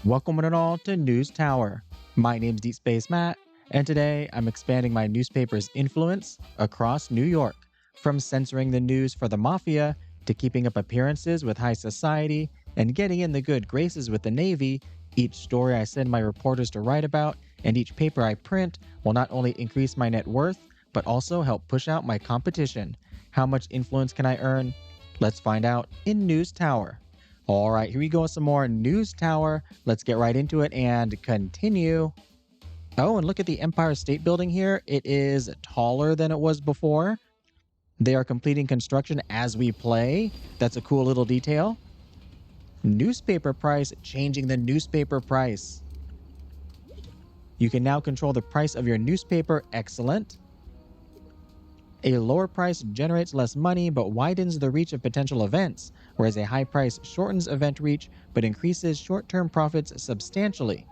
Welcome one and all to News Tower. My name's Deep Space Matt, and today I'm expanding my newspaper's influence across New York, from censoring the news for the Mafia to keeping up appearances with high society and getting in the good graces with the Navy. Each story I send my reporters to write about and each paper I print will not only increase my net worth, but also help push out my competition. How much influence can I earn? Let's find out in News Tower. All right, here we go with some more News Tower. Let's get right into it and continue. Oh, and look at the Empire State Building here. It is taller than it was before. They are completing construction as we play. That's a cool little detail. Newspaper price, changing the newspaper price. You can now control the price of your newspaper. Excellent. A lower price generates less money but widens the reach of potential events, whereas a high price shortens event reach but increases short-term profits substantially.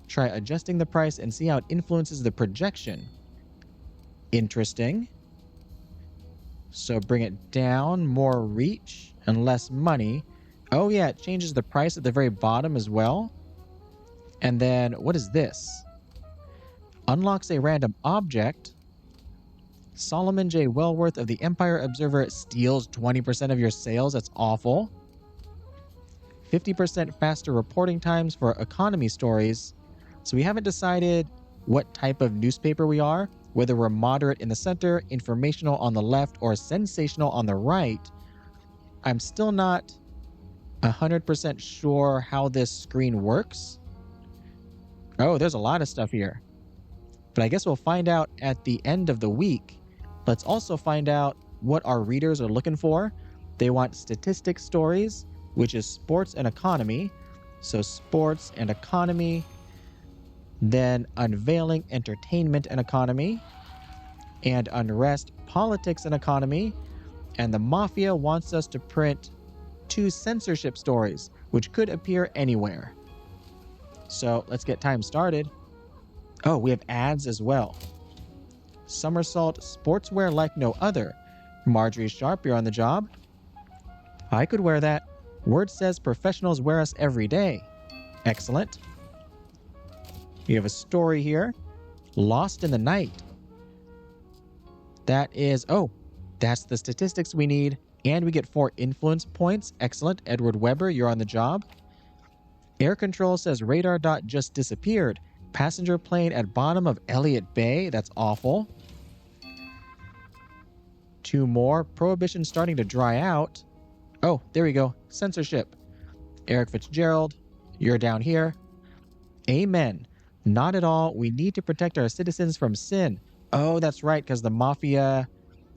Try adjusting the price and see how it influences the projection. Interesting. So bring it down, more reach and less money. Oh yeah, it changes the price at the very bottom as well. And then what is this? Unlocks a random object. Solomon J. Wellworth of the Empire Observer steals 20% of your sales. That's awful. 50% faster reporting times for economy stories. So we haven't decided what type of newspaper we are, whether we're moderate in the center, informational on the left, or sensational on the right. I'm still not 100% sure how this screen works. Oh, there's a lot of stuff here. But I guess we'll find out at the end of the week. Let's also find out what our readers are looking for. They want statistics stories, which is sports and economy. So sports and economy. Then unveiling, entertainment and economy. And unrest, politics and economy. And the Mafia wants us to print 2 censorship stories, which could appear anywhere. So let's get time started. Oh, we have ads as well. Somersault sportswear like no other. Marjorie Sharp, you're on the job. I could wear that. Word says professionals wear us every day. Excellent. We have a story here. Lost in the night. That is, that's the statistics we need. And we get 4 influence points. Excellent. Edward Weber, you're on the job. Air control says radar dot just disappeared. Passenger plane at bottom of Elliott Bay. That's awful. 2 more. Prohibition starting to dry out. Oh, there we go. Censorship. Eric Fitzgerald, you're down here. Amen. Not at all. We need to protect our citizens from sin. Oh, that's right, because the Mafia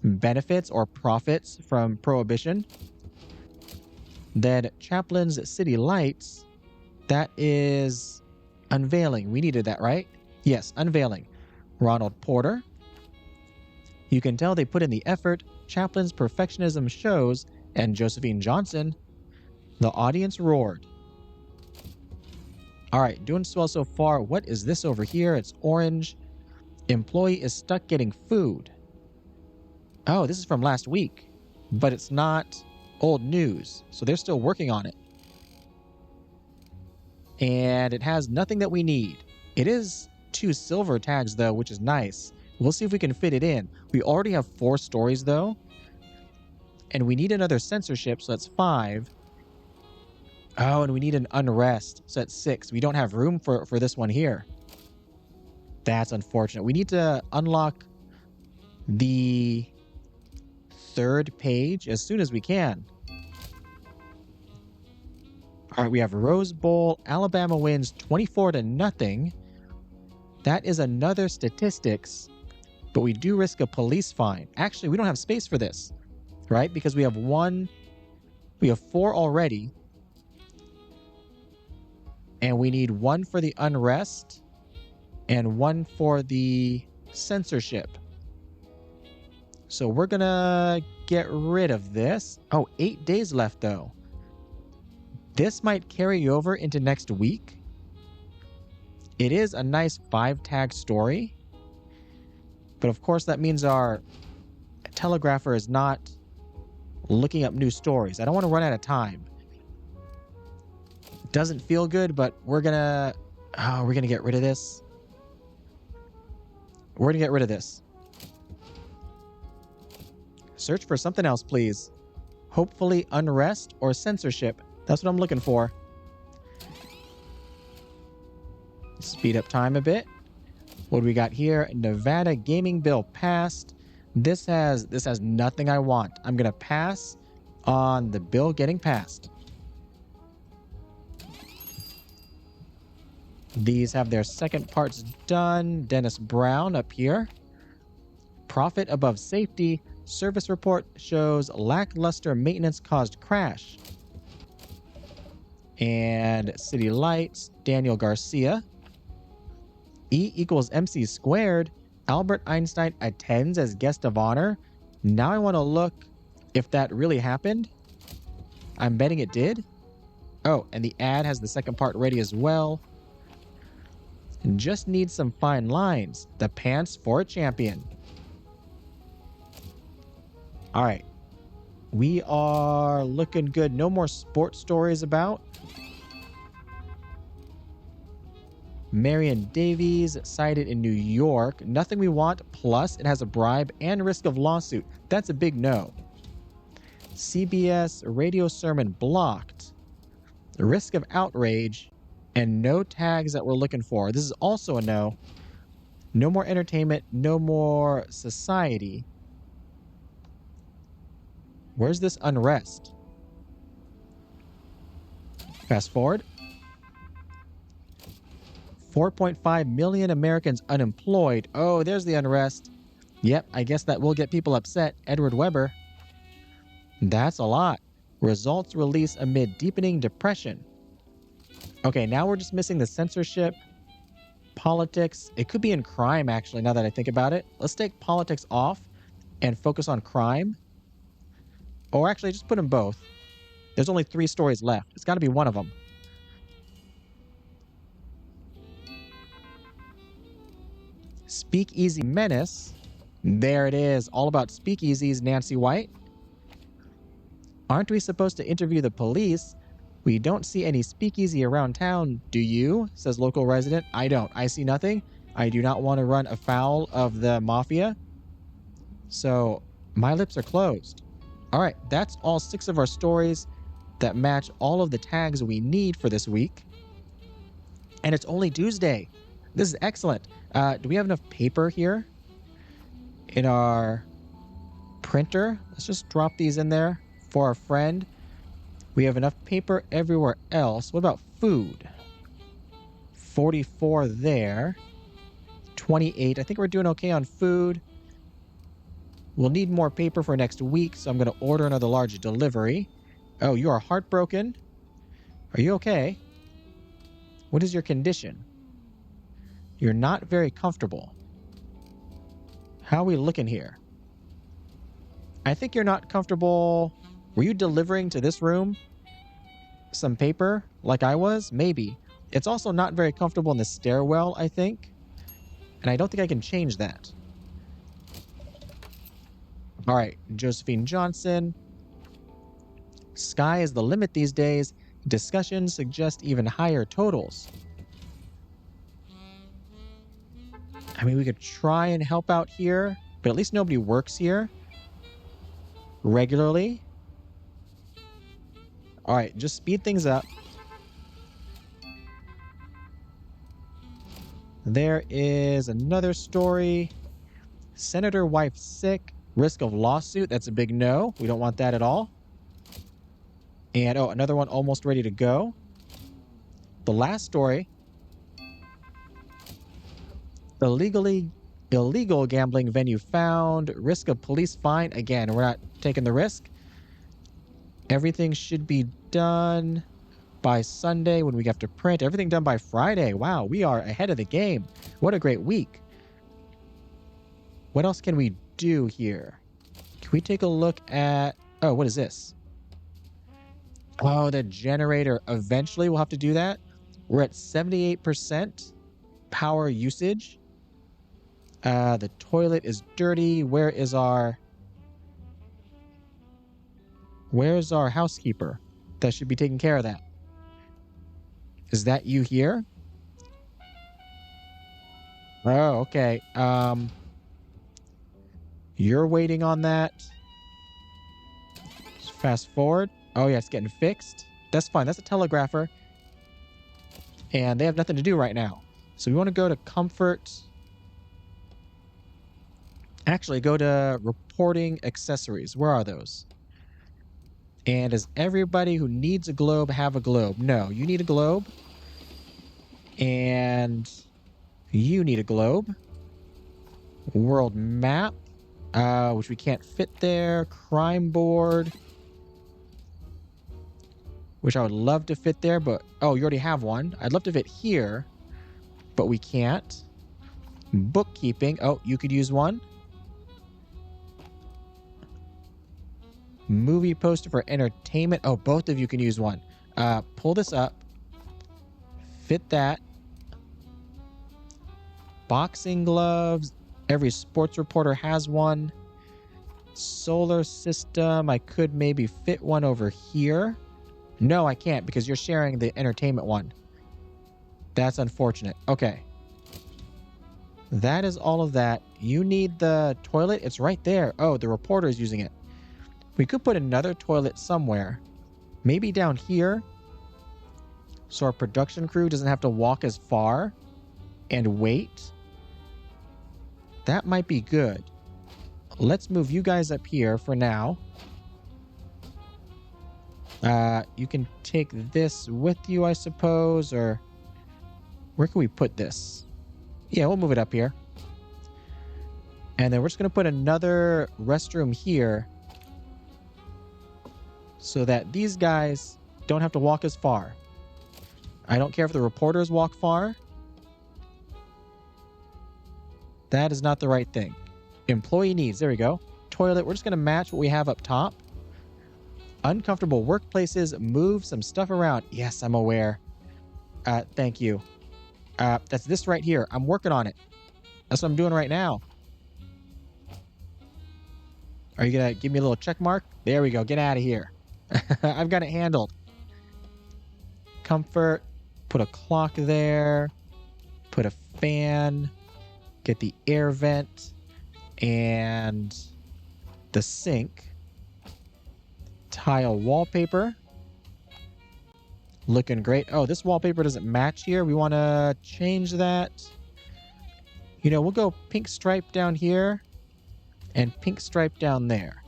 benefits or profits from prohibition. Then Chaplin's City Lights. That is unveiling. We needed that, right? Yes, unveiling. Ronald Porter. You can tell they put in the effort. Chaplin's perfectionism shows. And Josephine Johnson. The audience roared. All right, doing well so far. What is this over here? It's orange. Employee is stuck getting food. Oh, this is from last week. But it's not old news. So they're still working on it. And it has nothing that we need. It is 2 silver tags, though, which is nice. We'll see if we can fit it in. We already have 4 stories, though. And we need another censorship, so that's 5. Oh, and we need an unrest, so that's 6. We don't have room for this one here. That's unfortunate. We need to unlock the 3rd page as soon as we can. All right, we have Rose Bowl. Alabama wins 24-0. That is another statistics, but we do risk a police fine. Actually, we don't have space for this, right? Because we have 4 already. And we need 1 for the unrest and 1 for the censorship. So we're going to get rid of this. Oh, 8 days left, though. This might carry over into next week. It is a nice 5-tag story. But of course, that means our telegrapher is not looking up new stories. I don't want to run out of time. Doesn't feel good, but we're gonna get rid of this. We're gonna get rid of this. Search for something else, please. Hopefully unrest or censorship. That's what I'm looking for. Speed up time a bit. What do we got here? Nevada gaming bill passed. This has nothing I want. I'm gonna pass on the bill getting passed. These have their second parts done. Dennis Brown up here. Profit above safety. Service report shows lackluster maintenance caused crash. And City Lights, Daniel Garcia. E equals MC squared. Albert Einstein attends as guest of honor. Now I want to look if that really happened. I'm betting it did. Oh, and the ad has the second part ready as well. Just need some fine lines. The pants for a champion. All right. We are looking good. No more sports stories about. Marion Davies cited in New York. Nothing we want, plus it has a bribe and risk of lawsuit. That's a big no. CBS radio sermon blocked. Risk of outrage and no tags that we're looking for. This is also a no. No more entertainment, no more society. Where's this unrest? Fast forward. 4.5 million Americans unemployed. Oh, there's the unrest. Yep, I guess that will get people upset. Edward Weber. That's a lot. Results release amid deepening depression. Okay, now we're just missing the censorship. Politics. It could be in crime, actually, now that I think about it. Let's take politics off and focus on crime. Or actually, just put them both. There's only 3 stories left. It's got to be one of them. Speakeasy Menace. There it is. All about speakeasies, Nancy White. Aren't we supposed to interview the police? We don't see any speakeasy around town, do you? Says local resident. I don't. I see nothing. I do not want to run afoul of the Mafia. So, my lips are closed. All right, that's all 6 of our stories that match all of the tags we need for this week. And it's only Tuesday. This is excellent. Do we have enough paper here in our printer? Let's just drop these in there for our friend. We have enough paper everywhere else. What about food? 44 there. 28. I think we're doing okay on food. We'll need more paper for next week, so I'm going to order another large delivery. Oh, you are heartbroken? Are you okay? What is your condition? You're not very comfortable. How are we looking here? I think you're not comfortable. Were you delivering to this room some paper like I was? Maybe. It's also not very comfortable in the stairwell, I think. And I don't think I can change that. All right, Josephine Johnson. Sky is the limit these days. Discussions suggest even higher totals. I mean, we could try and help out here, but at least nobody works here regularly. All right, just speed things up. There is another story. Senator wife sick. Risk of lawsuit. That's a big no. We don't want that at all. And, oh, another one almost ready to go. The last story. Illegal gambling venue found. Risk of police fine. Again, we're not taking the risk. Everything should be done by Sunday when we have to print. Everything done by Friday. Wow, we are ahead of the game. What a great week. What else can we do here? Can we take a look at... Oh, what is this? Oh, the generator. Eventually, we'll have to do that. We're at 78% power usage. The toilet is dirty. Where's our housekeeper that should be taking care of that? Is that you here? Oh, okay. You're waiting on that. Just fast forward. Oh, yeah, it's getting fixed. That's fine. That's a telegrapher. And they have nothing to do right now. So we want to go to comfort. Actually, go to reporting accessories. Where are those? And does everybody who needs a globe have a globe? No, you need a globe. And you need a globe. World map, which we can't fit there. Crime board, which I would love to fit there, but oh, you already have one. I'd love to fit here, but we can't. Bookkeeping, oh, you could use one. Movie poster for entertainment. Oh, both of you can use one. Pull this up. Fit that. Boxing gloves. Every sports reporter has one. Solar system. I could maybe fit one over here. No, I can't because you're sharing the entertainment one. That's unfortunate. Okay. That is all of that. You need the toilet. It's right there. Oh, the reporter is using it. We could put another toilet somewhere. Maybe down here. So our production crew doesn't have to walk as far and wait. That might be good. Let's move you guys up here for now. You can take this with you, I suppose, or where can we put this? Yeah, we'll move it up here. And then we're just going to put another restroom here so that these guys don't have to walk as far. I don't care if the reporters walk far. That is not the right thing. Employee needs. There we go. Toilet. We're just going to match what we have up top. Uncomfortable workplaces. Move some stuff around. Yes, I'm aware. Thank you. That's this right here. I'm working on it. That's what I'm doing right now. Are you going to give me a little check mark? There we go. Get out of here. I've got it handled. Comfort. Put a clock there. Put a fan. Get the air vent. And the sink. Tile wallpaper. Looking great. Oh, this wallpaper doesn't match here. We want to change that. You know, we'll go pink stripe down here and pink stripe down there.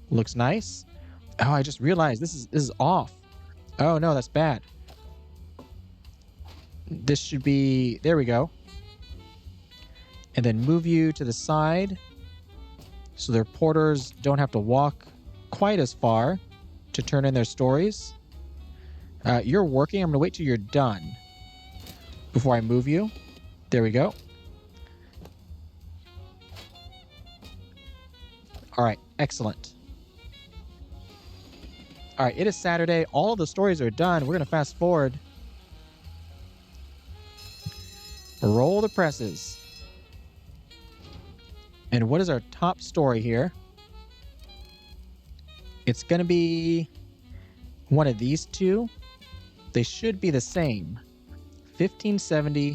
Looks nice. Oh, I just realized this is off. Oh no, that's bad. This should be, there we go. And then move you to the side so the reporters don't have to walk quite as far to turn in their stories. You're working. I'm going to wait till you're done before I move you. There we go. All right. Excellent. All right. It is Saturday. All of the stories are done. We're going to fast forward. Roll the presses. And what is our top story here? It's going to be one of these two. They should be the same. 1570.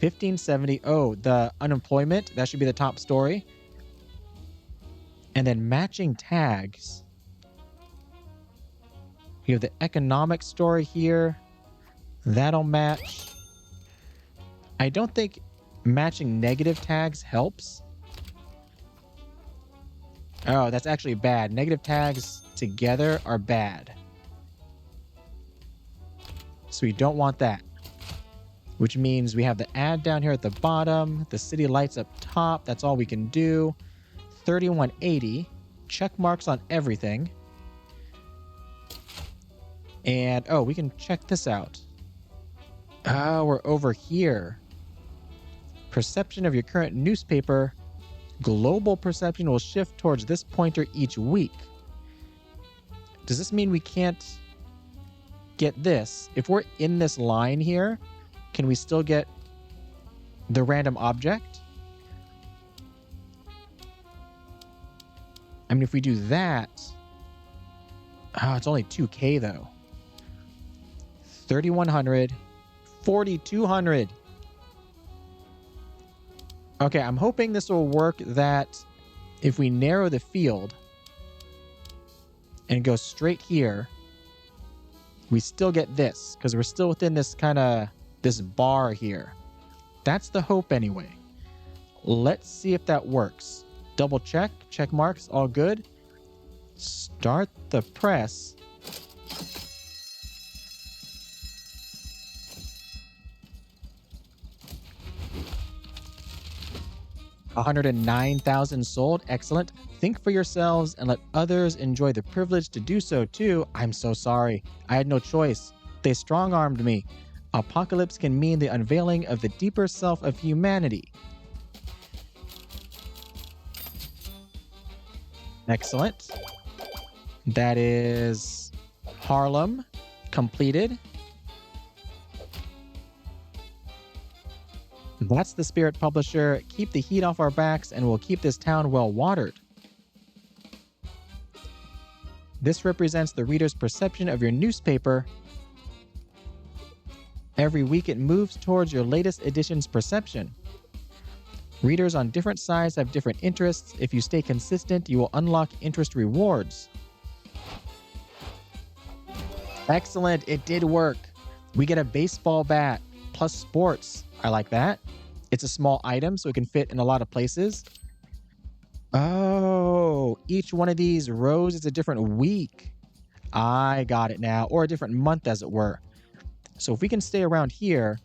1570. Oh, the unemployment. That should be the top story. And then matching tags. You have the economic story here. That'll match. I don't think matching negative tags helps. Oh, that's actually bad. Negative tags together are bad. So we don't want that. Which means we have the ad down here at the bottom, the city lights up top. That's all we can do. 3180. Check marks on everything. And, oh, we can check this out. Oh, we're over here. Perception of your current newspaper. Global perception will shift towards this pointer each week. Does this mean we can't get this? If we're in this line here, can we still get the random object? I mean, if we do that... Oh, it's only 2K though. 3,100, 4,200. Okay, I'm hoping this will work that if we narrow the field and go straight here, we still get this because we're still within this bar here. That's the hope anyway. Let's see if that works. Double check, check marks, all good. Start the press. $109,000 sold. Excellent. Think for yourselves and let others enjoy the privilege to do so too. I'm so sorry. I had no choice. They strong-armed me. Apocalypse can mean the unveiling of the deeper self of humanity. Excellent. That is Harlem completed. That's the Spirit Publisher. Keep the heat off our backs and we'll keep this town well watered. This represents the reader's perception of your newspaper. Every week it moves towards your latest edition's perception. Readers on different sides have different interests. If you stay consistent, you will unlock interest rewards. Excellent, it did work. We get a baseball bat plus sports. I like that. It's a small item, so it can fit in a lot of places. Oh, each one of these rows is a different week. I got it now, or a different month as it were. So if we can stay around here,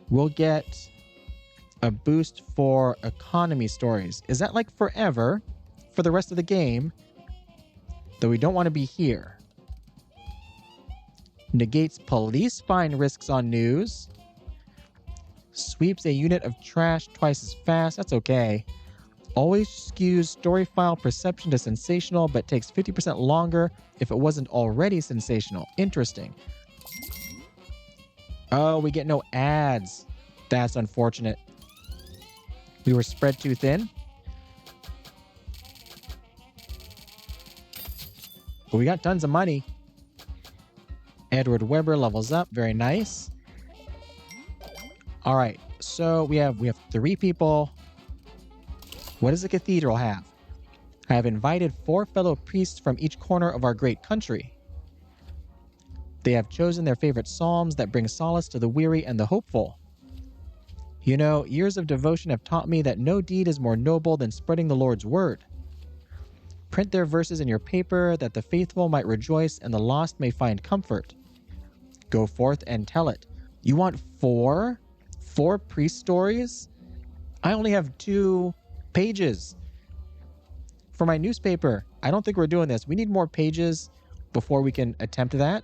we'll get a boost for economy stories. Is that like forever for the rest of the game? Though we don't want to be here. Negates police fine risks on news. Sweeps a unit of trash twice as fast. That's okay. Always skews story file perception to sensational, but takes 50% longer if it wasn't already sensational. Interesting. Oh, we get no ads. That's unfortunate. We were spread too thin. But we got tons of money. Edward Weber levels up. Very nice. All right. So we have 3 people. What does the cathedral have? I have invited 4 fellow priests from each corner of our great country. They have chosen their favorite psalms that bring solace to the weary and the hopeful. You know, years of devotion have taught me that no deed is more noble than spreading the Lord's word. Print their verses in your paper that the faithful might rejoice and the lost may find comfort. Go forth and tell it. You want 4 priest stories? I only have 2 pages for my newspaper. I don't think we're doing this. We need more pages before we can attempt that.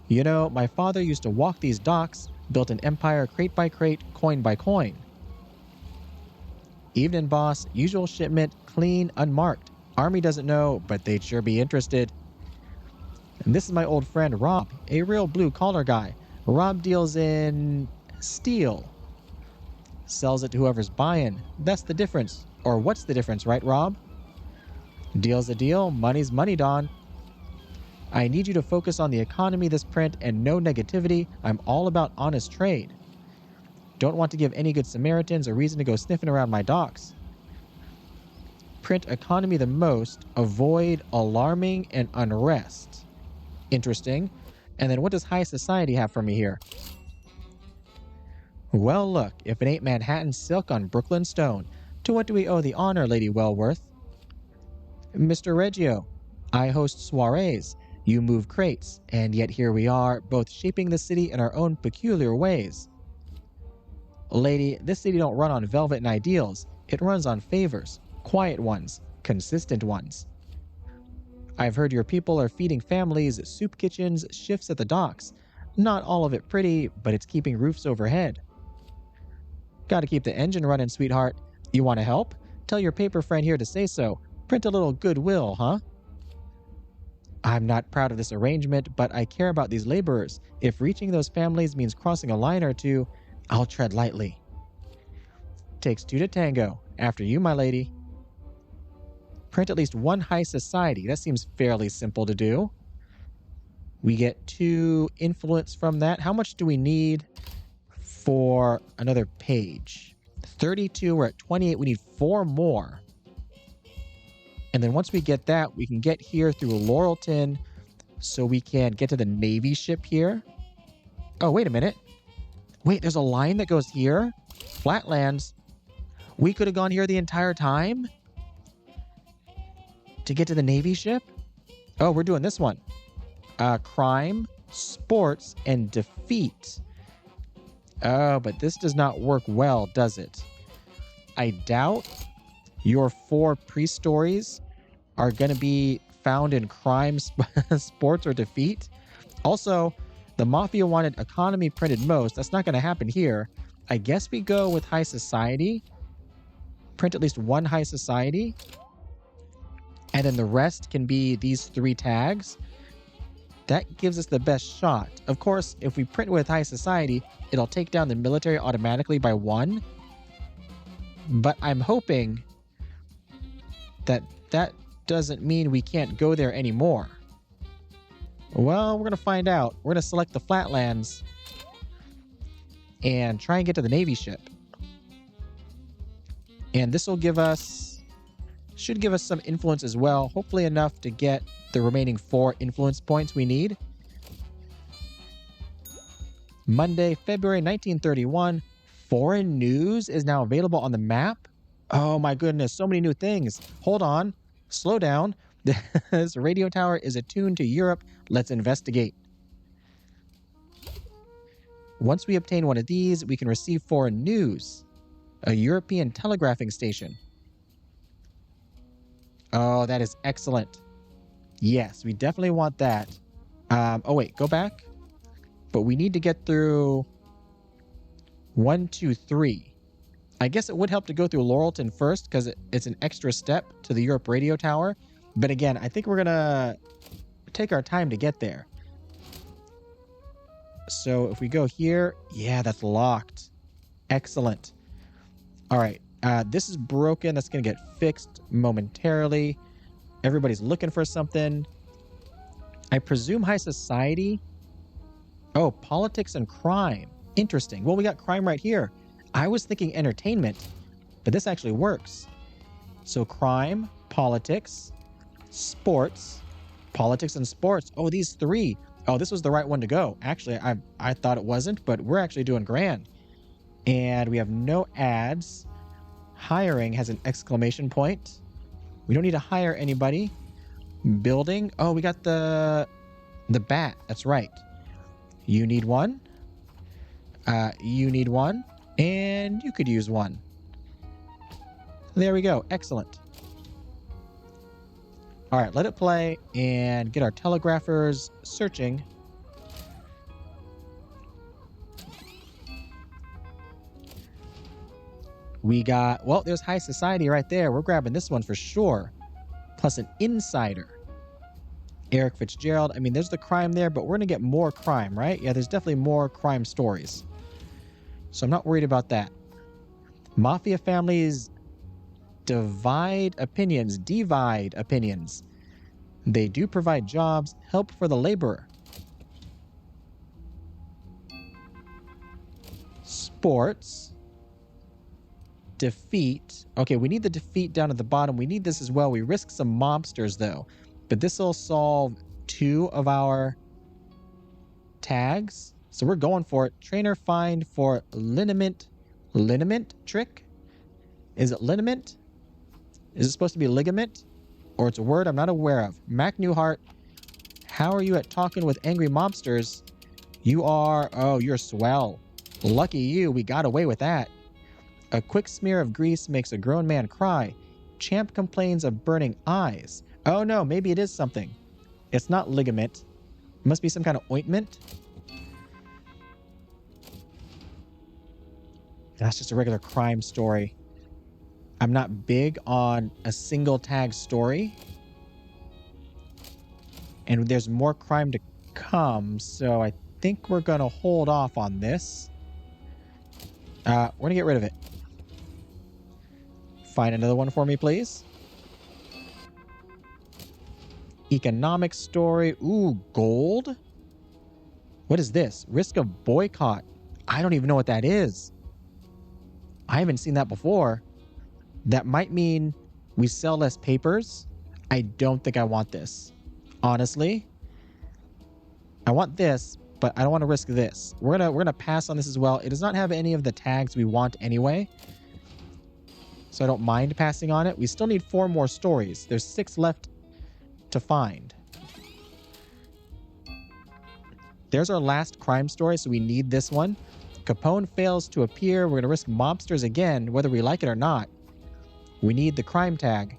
You know, my father used to walk these docks, built an empire crate by crate, coin by coin. Evening, boss. Usual shipment, clean, unmarked. Army doesn't know, but they'd sure be interested. And this is my old friend Rob, a real blue-collar guy. Rob deals in steel. Sells it to whoever's buying. That's the difference. Or what's the difference, right, Rob? Deal's a deal, money's money, Don. I need you to focus on the economy this print and no negativity. I'm all about honest trade. Don't want to give any good Samaritans a reason to go sniffing around my docks. Print economy the most, avoid alarming and unrest. Interesting. And then what does high society have for me here? Well, look, if it ain't Manhattan silk on Brooklyn stone, to what do we owe the honor, Lady Wellworth? Mr. Reggio, I host soirees. You move crates, and yet here we are, both shaping the city in our own peculiar ways. Lady, this city don't run on velvet and ideals. It runs on favors, quiet ones, consistent ones. I've heard your people are feeding families, soup kitchens, shifts at the docks. Not all of it pretty, but it's keeping roofs overhead. Gotta keep the engine running, sweetheart. You want to help? Tell your paper friend here to say so. Print a little goodwill, huh? I'm not proud of this arrangement, but I care about these laborers. If reaching those families means crossing a line or two, I'll tread lightly. Takes 2 to tango. After you, my lady. Print at least 1 high society. That seems fairly simple to do. We get 2 influence from that. How much do we need for another page? 32, we're at 28. We need 4 more. And then once we get that, we can get here through Laurelton so we can get to the Navy ship here. Oh, wait a minute. Wait, there's a line that goes here? Flatlands. We could have gone here the entire time to get to the Navy ship? Oh, we're doing this one. Crime, sports, and defeat. Oh, but this does not work well, does it? I doubt your 4 pre-stories are going to be found in crime, sports, or defeat. Also, the Mafia wanted economy printed most. That's not going to happen here. I guess we go with high society. Print at least 1 high society. And then the rest can be these 3 tags. That gives us the best shot. Of course, if we print with high society, it'll take down the military automatically by 1. But I'm hoping that that doesn't mean we can't go there anymore. Well, we're going to find out. We're going to select the Flatlands and try and get to the Navy ship. And this will should give us some influence as well. Hopefully enough to get the remaining 4 influence points we need. Monday, February 1931. Foreign news is now available on the map. Oh my goodness, so many new things. Hold on. Slow down. This radio tower is attuned to Europe. Let's investigate. Once we obtain one of these, we can receive foreign news. A European telegraphing station. Oh, that is excellent. Yes, we definitely want that. Oh wait, go back. But we need to get through 1, 2, 3. I guess it would help to go through Laurelton first because it's an extra step to the Europe radio tower. But again, I think we're going to take our time to get there. So if we go here, yeah, that's locked. Excellent. All right, this is broken. That's going to get fixed momentarily. Everybody's looking for something. I presume high society. Oh, politics and crime. Interesting. Well, we got crime right here. I was thinking entertainment, but this actually works. So crime, politics, sports, politics and sports. Oh, these 3. Oh, this was the right one to go. Actually, I thought it wasn't, but we're actually doing grand. And we have no ads. Hiring has an exclamation point. We don't need to hire anybody. Building. Oh, we got the bat. That's right. You need 1. You need 1. And you could use 1. There we go. Excellent. All right, let it play and get our telegraphers searching. We got, well, there's high society right there. We're grabbing this one for sure. Plus an insider. Eric Fitzgerald. I mean, there's the crime there, but we're going to get more crime, right? Yeah, there's definitely more crime stories. So I'm not worried about that. Mafia families divide opinions. They do provide jobs, help for the laborer. Sports. Defeat. Okay, we need the defeat down at the bottom. We need this as well. We risk some mobsters, though. But this will solve 2 of our tags. So we're going for it. Trainer find for liniment. Liniment trick? Is it liniment? Is it supposed to be ligament? Or it's a word I'm not aware of. Mac Newhart, how are you at talking with angry mobsters? You are... Oh, you're swell. Lucky you, we got away with that. A quick smear of grease makes a grown man cry. Champ complains of burning eyes. Oh no, maybe it is something. It's not ligament. It must be some kind of ointment. That's just a regular crime story. I'm not big on a single tag story. And there's more crime to come, so I think we're going to hold off on this. We're going to get rid of it. Find another one for me, please. Economic story. Ooh, gold. What is this? Risk of boycott. I don't even know what that is. I haven't seen that before. That might mean we sell less papers. I don't think I want this. Honestly, I want this, but I don't want to risk this. We're gonna pass on this as well. It does not have any of the tags we want anyway, so I don't mind passing on it. We still need 4 more stories. There's 6 left to find. There's our last crime story, so we need this one. Capone fails to appear. We're gonna risk mobsters again, whether we like it or not. We need the crime tag.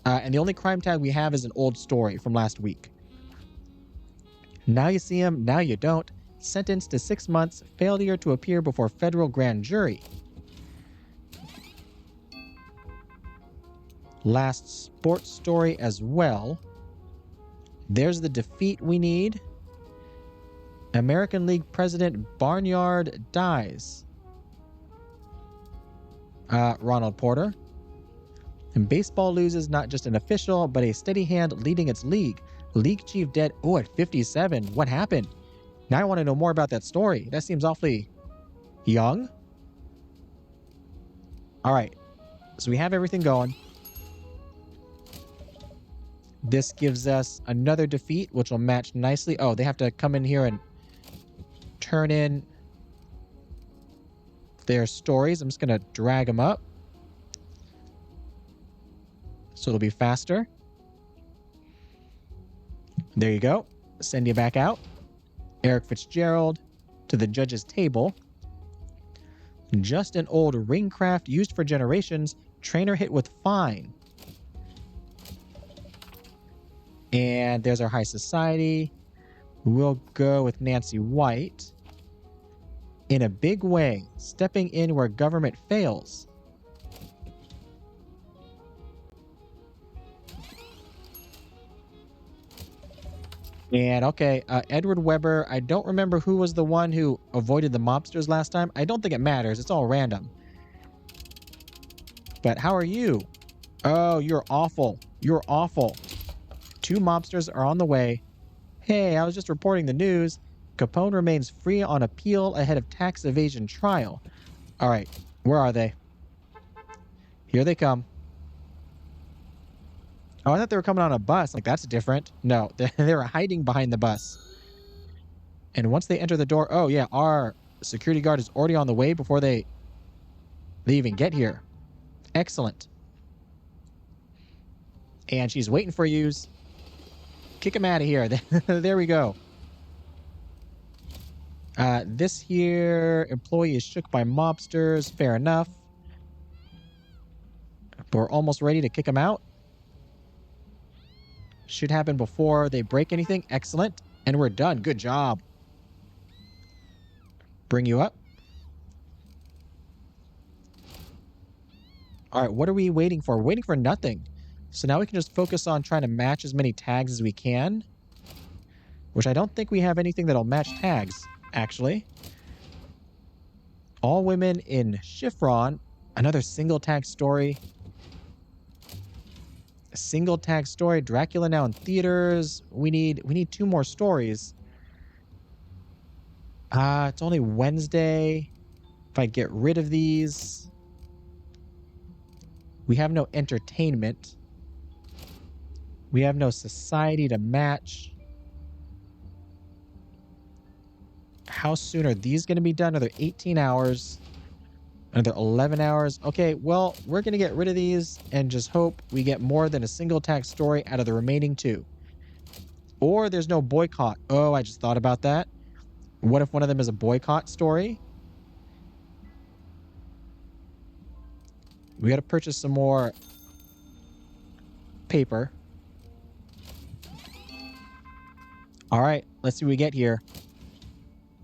And the only crime tag we have is an old story from last week. Now you see him, now you don't. Sentenced to 6 months, failure to appear before federal grand jury. Last sports story as well. There's the defeat we need. American League President Barnyard dies. Ronald Porter. And baseball loses not just an official, but a steady hand leading its league. League chief dead. Oh, at 57. What happened? Now I want to know more about that story. That seems awfully young. All right. So we have everything going. This gives us another defeat, which will match nicely. Oh, they have to come in here and turn in their stories. I'm just going to drag them up so it'll be faster. There you go. Send you back out. Eric Fitzgerald to the judge's table. Just an old ring craft used for generations. Trainer hit with fine. And there's our high society. We'll go with Nancy White. In a big way, stepping in where government fails. And okay, Edward Weber, I don't remember who was the one who avoided the mobsters last time. I don't think it matters. It's all random. But how are you? Oh, you're awful. You're awful. 2 mobsters are on the way. Hey, I was just reporting the news. Capone remains free on appeal ahead of tax evasion trial. All right, where are they? Here they come. Oh, I thought they were coming on a bus. Like, that's different. No, they were hiding behind the bus. And once they enter the door, oh yeah, our security guard is already on the way before they even get here. Excellent. And she's waiting for yous. Kick him out of here. There we go. This here employee is shook by mobsters. Fair enough. But we're almost ready to kick him out. Should happen before they break anything. Excellent. And we're done. Good job. Bring you up. All right, what are we waiting for? We're waiting for nothing. So now we can just focus on trying to match as many tags as we can. Which I don't think we have anything that'll match tags, actually. All women in chiffon. Another single tag story. A single tag story. Dracula now in theaters. We need 2 more stories. It's only Wednesday. If I get rid of these. We have no entertainment. We have no society to match. How soon are these going to be done? Another 18 hours. Another 11 hours. Okay, well, we're going to get rid of these and just hope we get more than a single tag story out of the remaining 2. Or there's no boycott. Oh, I just thought about that. What if one of them is a boycott story? We got to purchase some more paper. All right, let's see what we get here.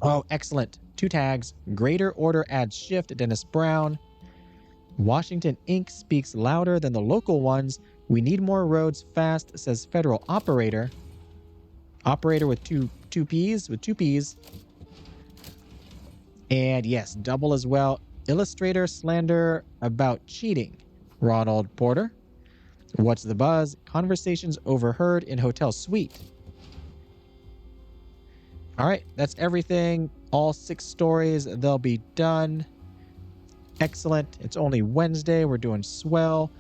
Oh, excellent. 2 tags. Greater order adds shift. Dennis Brown. Washington Inc. speaks louder than the local ones. We need more roads fast, says federal operator. Operator with two P's. With 2 P's. And yes, double as well. Illustrator slander about cheating. Ronald Porter. What's the buzz? Conversations overheard in hotel suite. All right, that's everything. All 6 stories, they'll be done. Excellent. It's only Wednesday. We're doing swell.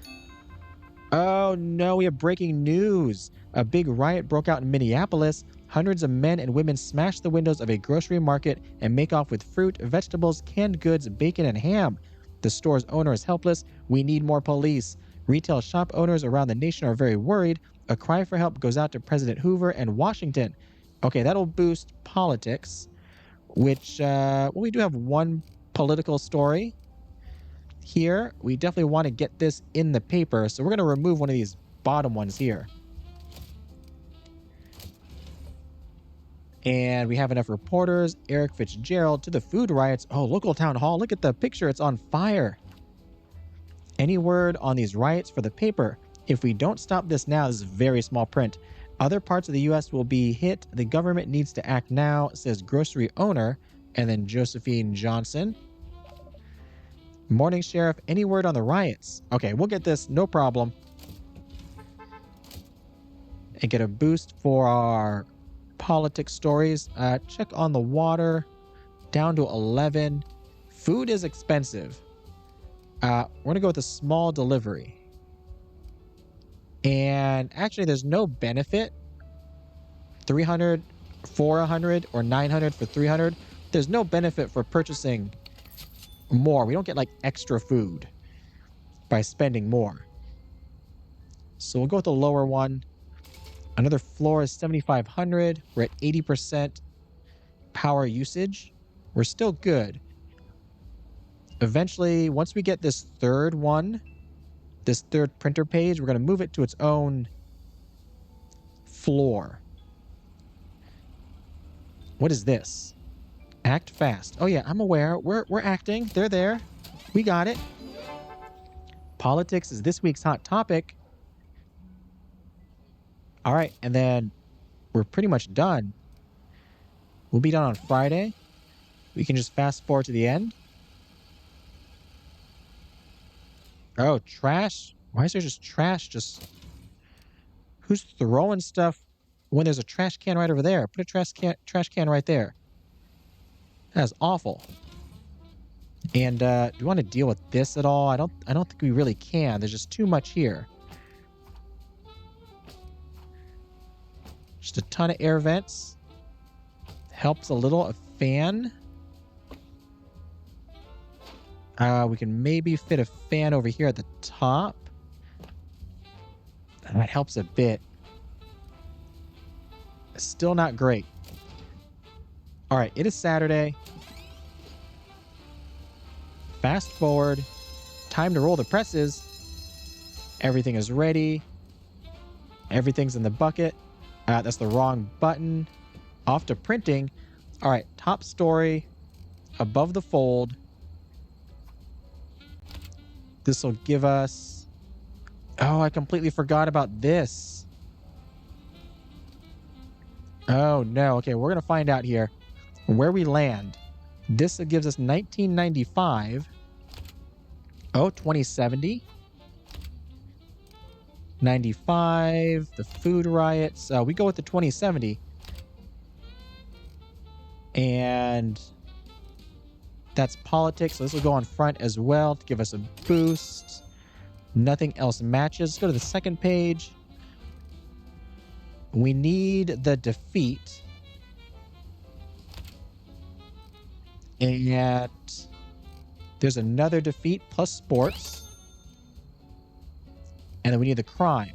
Oh no, we have breaking news. A big riot broke out in Minneapolis. Hundreds of men and women smash the windows of a grocery market and make off with fruit, vegetables, canned goods, bacon, and ham. The store's owner is helpless. We need more police. Retail shop owners around the nation are very worried. A cry for help goes out to President Hoover and Washington. Okay, that'll boost politics, which, well, we do have one political story here. We definitely want to get this in the paper, so we're going to remove one of these bottom ones here. And we have enough reporters. Eric Fitzgerald to the food riots. Oh, local town hall. Look at the picture. It's on fire. Any word on these riots for the paper? If we don't stop this now, this is very small print. Other parts of the U.S. will be hit. The government needs to act now, says grocery owner. And then Josephine Johnson. Morning Sheriff, any word on the riots? Okay, we'll get this, no problem. And get a boost for our politics stories. Check on the water, down to 11. Food is expensive. We're going to go with a small delivery. And actually, there's no benefit. 300 for 100 or 900 for 300. There's no benefit for purchasing more. We don't get like extra food by spending more. So we'll go with the lower one. Another floor is 7,500. We're at 80% power usage. We're still good. Eventually, once we get this third one, this third printer page, we're going to move it to its own floor. What is this? Act fast. Oh yeah, I'm aware. We're acting. They're there. We got it. Politics is this week's hot topic. All right, and then we're pretty much done. We'll be done on Friday. We can just fast forward to the end. Oh, trash. Why is there just trash? Who's throwing stuff when there's a trash can right over there? Put a trash can right there. That's awful. And do you want to deal with this at all? I don't think we really can. There's just too much here. Just a ton of air vents. Helps a little. A fan. We can maybe fit a fan over here at the top. That helps a bit. Still not great. All right, it is Saturday. Fast forward. Time to roll the presses. Everything is ready. Everything's in the bucket. That's the wrong button. Off to printing. All right, top story. Above the fold. This will give us... Oh, I completely forgot about this. Oh, no. Okay, we're going to find out here where we land. This gives us 1995. Oh, 2070. 95. The food riots. We go with the 2070. And that's politics. So this will go on front as well to give us a boost. Nothing else matches. Let's go to the second page. We need the defeat. And there's another defeat plus sports. And then we need the crime.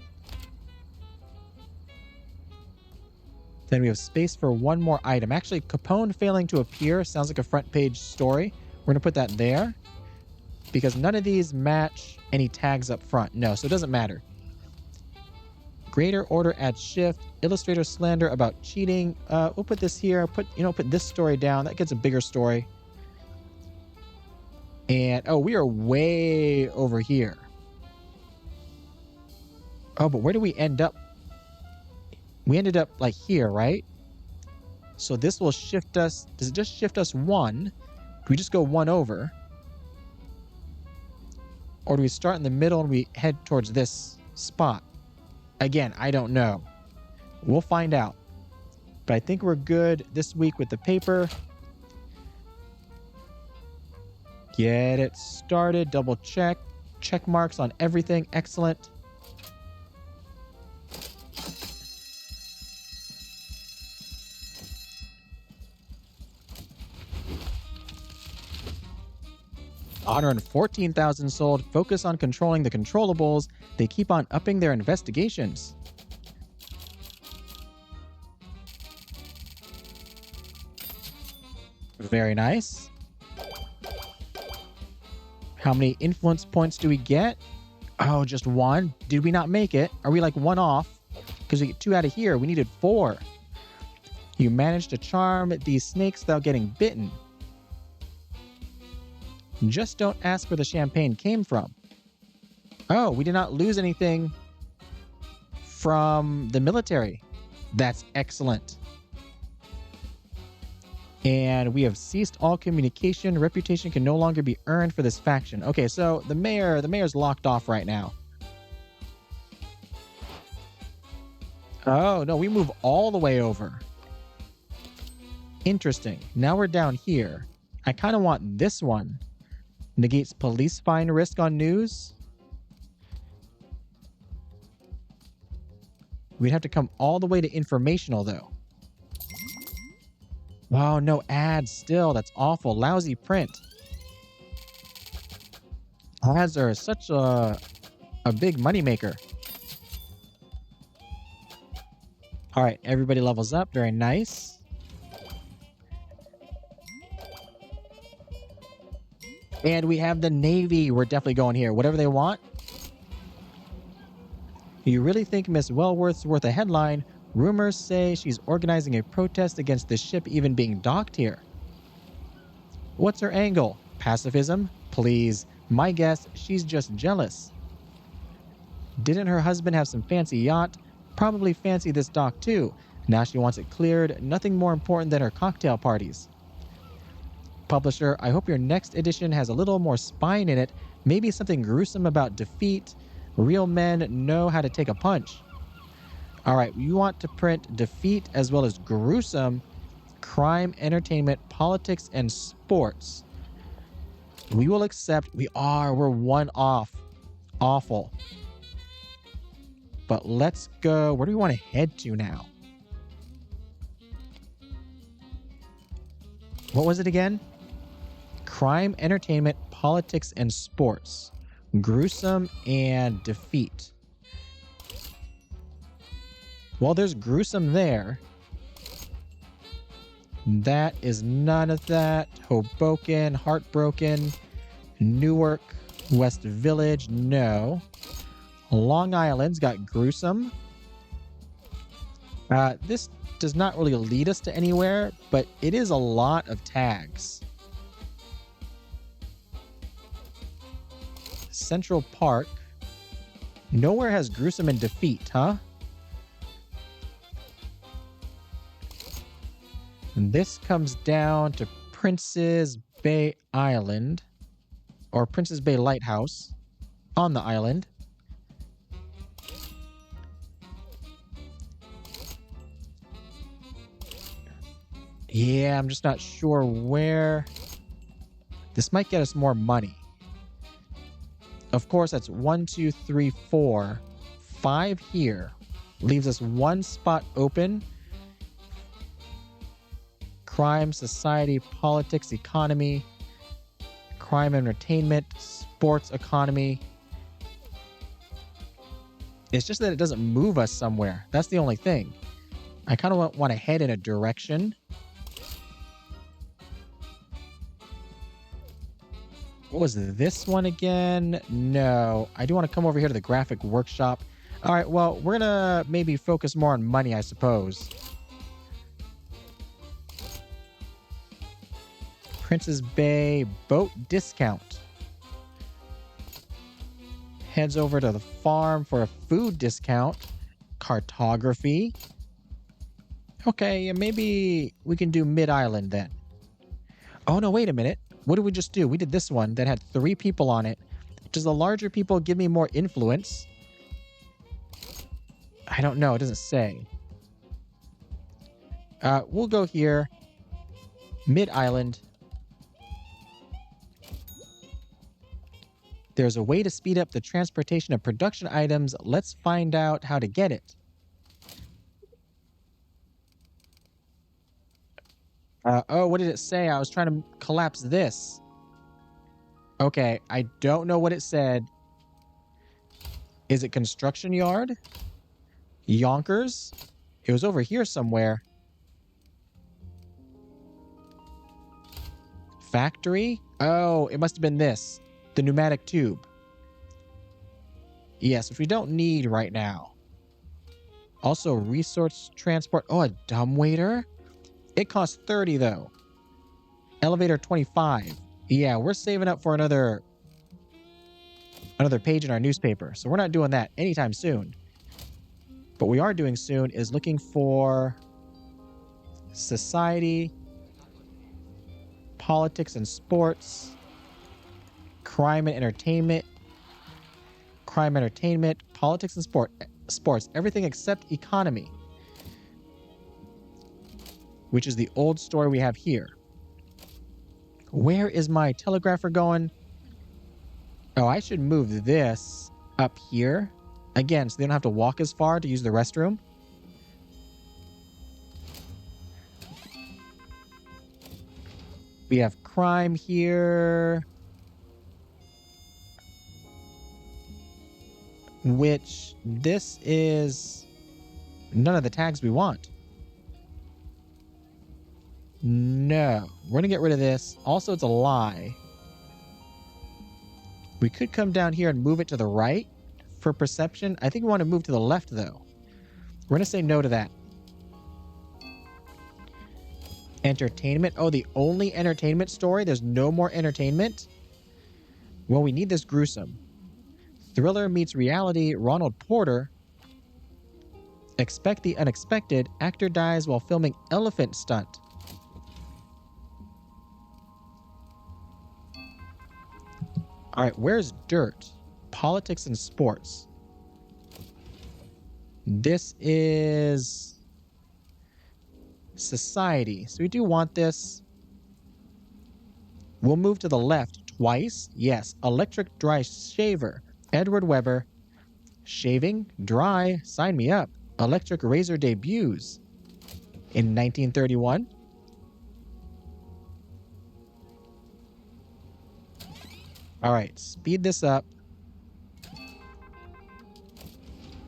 Then we have space for one more item. Actually, Capone failing to appear sounds like a front page story. We're going to put that there because none of these match any tags up front. No, so it doesn't matter. Greater order adds shift. Illustrator slander about cheating. We'll put this here. Put this story down. That gets a bigger story. And, oh, we are way over here. Oh, but where do we end up? We ended up like here, right? So this will shift us. Does it just shift us one? Do we just go one over? Or do we start in the middle and we head towards this spot? Again, I don't know. We'll find out. But I think we're good this week with the paper. Get it started. Double check. Check marks on everything. Excellent. $114,000 sold. Focus on controlling the controllables. They keep on upping their investigations. Very nice. How many influence points do we get? Oh, just one? Did we not make it? Are we like one off? Because we get 2 out of here. We needed 4. You managed to charm these snakes without getting bitten. Just don't ask where the champagne came from. Oh, we did not lose anything from the military. That's excellent. And we have ceased all communication. Reputation can no longer be earned for this faction. Okay, so the mayor's locked off right now. Oh, no, we move all the way over. Interesting. Now we're down here. I kind of want this one. Negates police fine risk on news. We'd have to come all the way to informational, though. Oh, no ads still. That's awful. Lousy print. Ads are such a big moneymaker. All right, everybody levels up. Very nice. And we have the Navy. We're definitely going here. Whatever they want. You really think Miss Wellworth's worth a headline? Rumors say she's organizing a protest against the ship even being docked here. What's her angle? Pacifism? Please. My guess, she's just jealous. Didn't her husband have some fancy yacht? Probably fancy this dock too. Now she wants it cleared. Nothing more important than her cocktail parties. Publisher, I hope your next edition has a little more spine in it. Maybe something gruesome about defeat. Real men know how to take a punch. All right, you want to print defeat as well as gruesome, crime, entertainment, politics, and sports. We will accept. We're one off. Awful. But let's go. Where do we want to head to now? What was it again? Crime, entertainment, politics, and sports. Gruesome and defeat. Well, there's gruesome there. That is none of that. Hoboken, heartbroken. Newark, West Village, no. Long Island's got gruesome. This does not really lead us to anywhere, but it is a lot of tags. Central Park. Nowhere has gruesome and defeat, huh? And this comes down to Princess Bay Island, or Princess Bay Lighthouse on the island. Yeah, I'm just not sure where. This might get us more money. Of course, that's 1, 2, 3, 4, 5 here. Leaves us 1 spot open. Crime, society, politics, economy. Crime, entertainment, sports, economy. It's just that it doesn't move us somewhere. That's the only thing. I kind of want to head in a direction. What was this one again? No. I do want to come over here to the graphic workshop. All right, well, we're going to maybe focus more on money, I suppose. Princess Bay boat discount. Heads over to the farm for a food discount. Cartography. Okay, maybe we can do Mid-Island then. Oh, no, wait a minute. What did we just do? We did this one that had 3 people on it. Does the larger people give me more influence? I don't know. It doesn't say. We'll go here. Mid-island. There's a way to speed up the transportation of production items. Let's find out how to get it. Oh, what did it say? I was trying to collapse this. Okay, I don't know what it said. Is it construction yard? Yonkers? It was over here somewhere. Factory? Oh, it must have been this. The pneumatic tube. Yes, which we don't need right now. Also, resource transport. Oh, a dumbwaiter? It costs 30 though. Elevator 25. Yeah, we're saving up for another page in our newspaper. So we're not doing that anytime soon. But we are doing soon is looking for society, politics and sports, crime and entertainment, politics and sports, everything except economy, which is the old story we have here. Where is my telegrapher going? Oh, I should move this up here. Again, so they don't have to walk as far to use the restroom. We have crime here. Which, this is none of the tags we want. No, we're going to get rid of this. Also, it's a lie. We could come down here and move it to the right for perception. I think we want to move to the left, though. We're going to say no to that. Entertainment. Oh, the only entertainment story? There's no more entertainment? Well, we need this gruesome. Thriller meets reality. Ronald Porter. Expect the unexpected. Actor dies while filming elephant stunt. All right, where's dirt? Politics and sports. This is society. So we do want this. We'll move to the left twice. Yes, electric dry shaver. Edward Weber. Shaving, dry, sign me up. Electric razor debuts in 1931. All right, speed this up.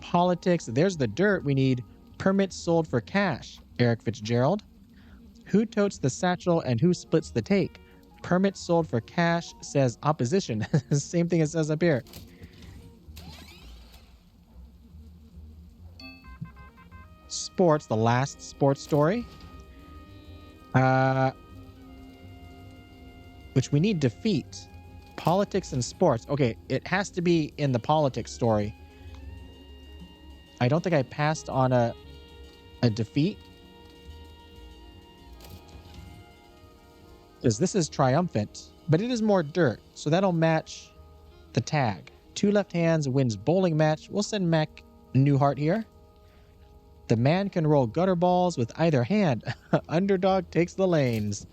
Politics, there's the dirt. We need permits sold for cash. Eric Fitzgerald. Who totes the satchel and who splits the take? Permits sold for cash, says opposition. Same thing it says up here. Sports, the last sports story. Which we need defeat. Politics and sports. Okay, it has to be in the politics story. I don't think I passed on a defeat. Because this is triumphant, but it is more dirt, so that'll match the tag. Two left hands wins bowling match. We'll send Mac Newhart here. The man can roll gutter balls with either hand. Underdog takes the lanes.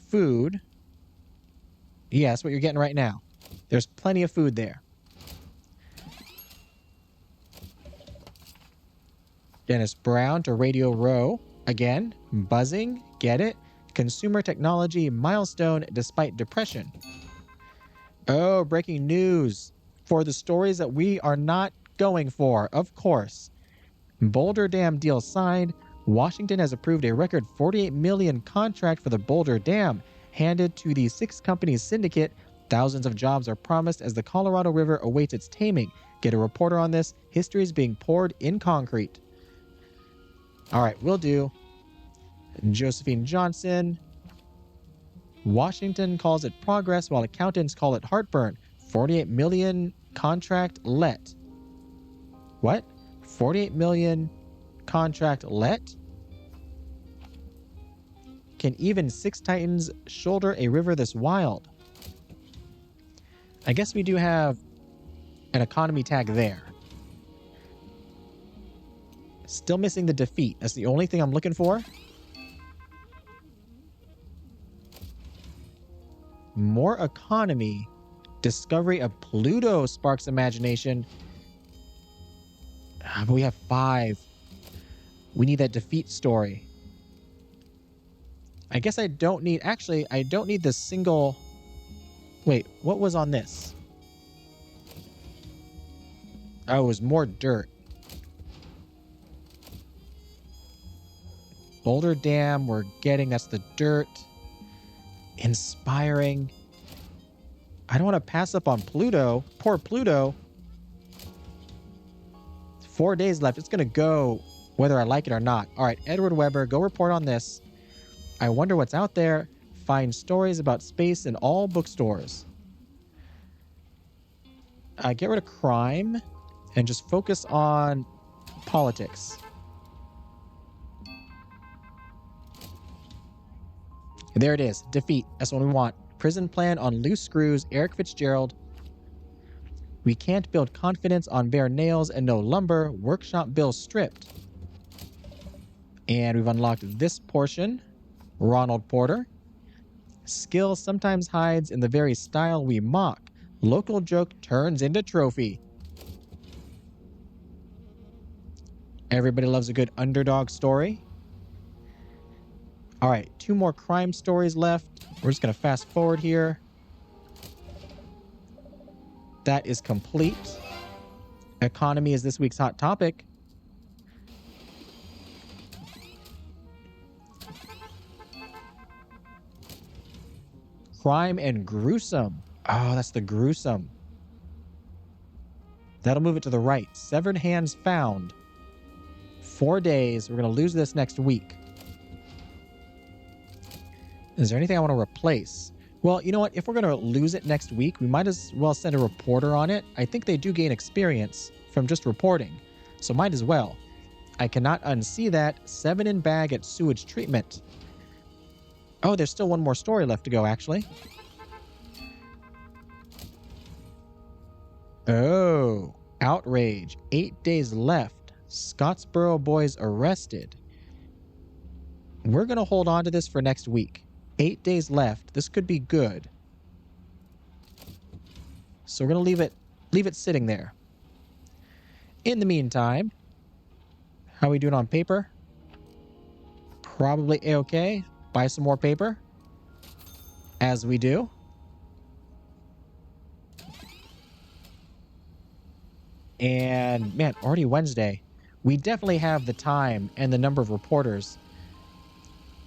Food. Yeah, that's what you're getting right now. There's plenty of food there. Dennis Brown to Radio Row. Again, buzzing. Get it? Consumer technology milestone despite depression. Oh, breaking news. For the stories that we are not going for, of course. Boulder Dam deal signed. Washington has approved a record $48 million contract for the Boulder Dam, handed to the 6 companies syndicate. Thousands of jobs are promised as the Colorado River awaits its taming. Get a reporter on this. History is being poured in concrete. All right, will do. Josephine Johnson. Washington calls it progress while accountants call it heartburn. 48 million contract let. What? 48 million contract let? Can even 6 Titans shoulder a river this wild? I guess we do have an economy tag there. Still missing the defeat. That's the only thing I'm looking for. More economy. Discovery of Pluto sparks imagination. But we have 5. We need that defeat story. I guess I don't need... Actually, I don't need the single... Wait, what was on this? Oh, it was more dirt. Boulder Dam, we're getting... That's the dirt. Inspiring. I don't want to pass up on Pluto. Poor Pluto. 4 days left. It's going to go whether I like it or not. All right, Edward Weber, go report on this. I wonder what's out there. Find stories about space in all bookstores. Get rid of crime and just focus on politics. There it is. Defeat. That's what we want. Prison plan on loose screws. Eric Fitzgerald. We can't build confidence on bare nails and no lumber. Workshop bill stripped. And we've unlocked this portion. Ronald Porter. Skill sometimes hides in the very style we mock. Local joke turns into trophy. Everybody loves a good underdog story. All right, 2 more crime stories left. We're just going to fast forward here. That is complete. Economy is this week's hot topic. Crime and gruesome. Oh, that's the gruesome. That'll move it to the right. Severed hands found. 4 days. We're going to lose this next week. Is there anything I want to replace? Well, you know what? If we're going to lose it next week, we might as well send a reporter on it. I think they do gain experience from just reporting. So might as well. I cannot unsee that. 7 in bag at sewage treatment. Oh, there's still 1 more story left to go, actually. Oh, outrage. 8 days left. Scottsboro boys arrested. We're going to hold on to this for next week. 8 days left. This could be good. So we're going to leave it sitting there. In the meantime, how are we doing on paper? Probably A-okay. Buy some more paper. As we do. And man, already Wednesday. We definitely have the time and the number of reporters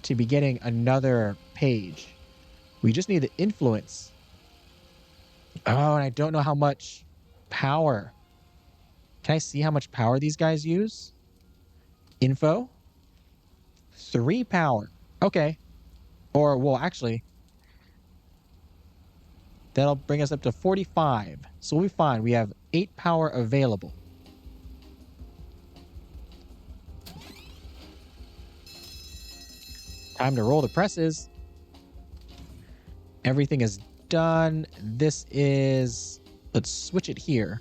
to be getting another page. We just need the influence. Oh, and I don't know how much power. Can I see how much power these guys use? Info? 3 power. Okay. Or, well, actually, that'll bring us up to 45. So we'll be fine. We have 8 power available. Time to roll the presses. Everything is done. This is... Let's switch it here.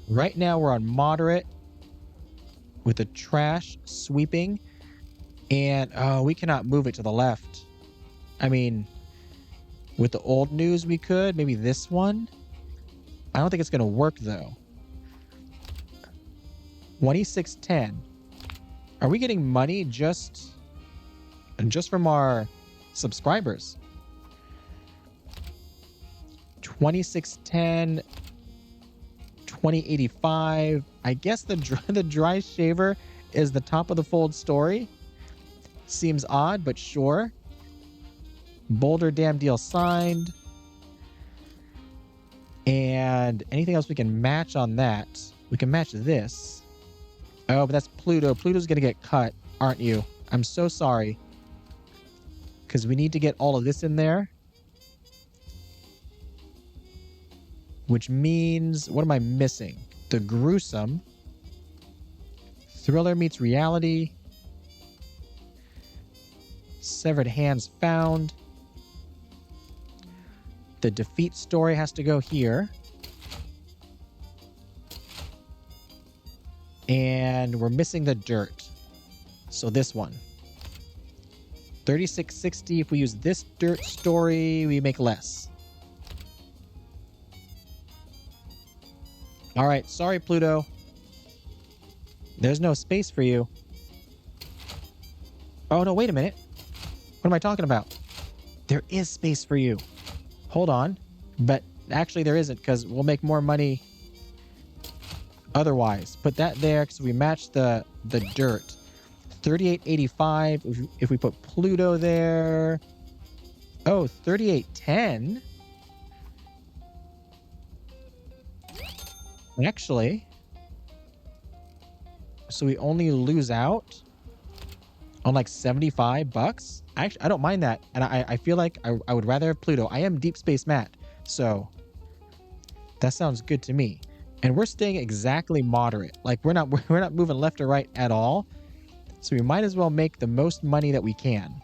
Right now we're on moderate with the trash sweeping. And, oh, we cannot move it to the left. I mean, with the old news we could. Maybe this one. I don't think it's going to work, though. 2610. Are we getting money just from our subscribers? 2610, 2085. I guess the dry shaver is the top of the fold story. Seems odd, but sure. Boulder Dam deal signed. And anything else we can match on that? We can match this. Oh, but that's Pluto. Pluto's going to get cut, aren't you? I'm so sorry. Because we need to get all of this in there. Which means... What am I missing? The gruesome. Thriller meets reality. Severed hands found. The defeat story has to go here. And we're missing the dirt. So this one. 3660. If we use this dirt story, we make less. All right. Sorry, Pluto. There's no space for you. Oh, no. Wait a minute. What am I talking about? There is space for you. Hold on. But actually there isn't, because we'll make more money otherwise. Put that there because we match the dirt. 3885 if we put Pluto there. Oh, 3810. Actually, so we only lose out on like 75 bucks. Actually, I don't mind that. And I feel like I would rather have Pluto. I am Deep Space Matt. So that sounds good to me. And we're staying exactly moderate. Like we're not moving left or right at all. So we might as well make the most money that we can.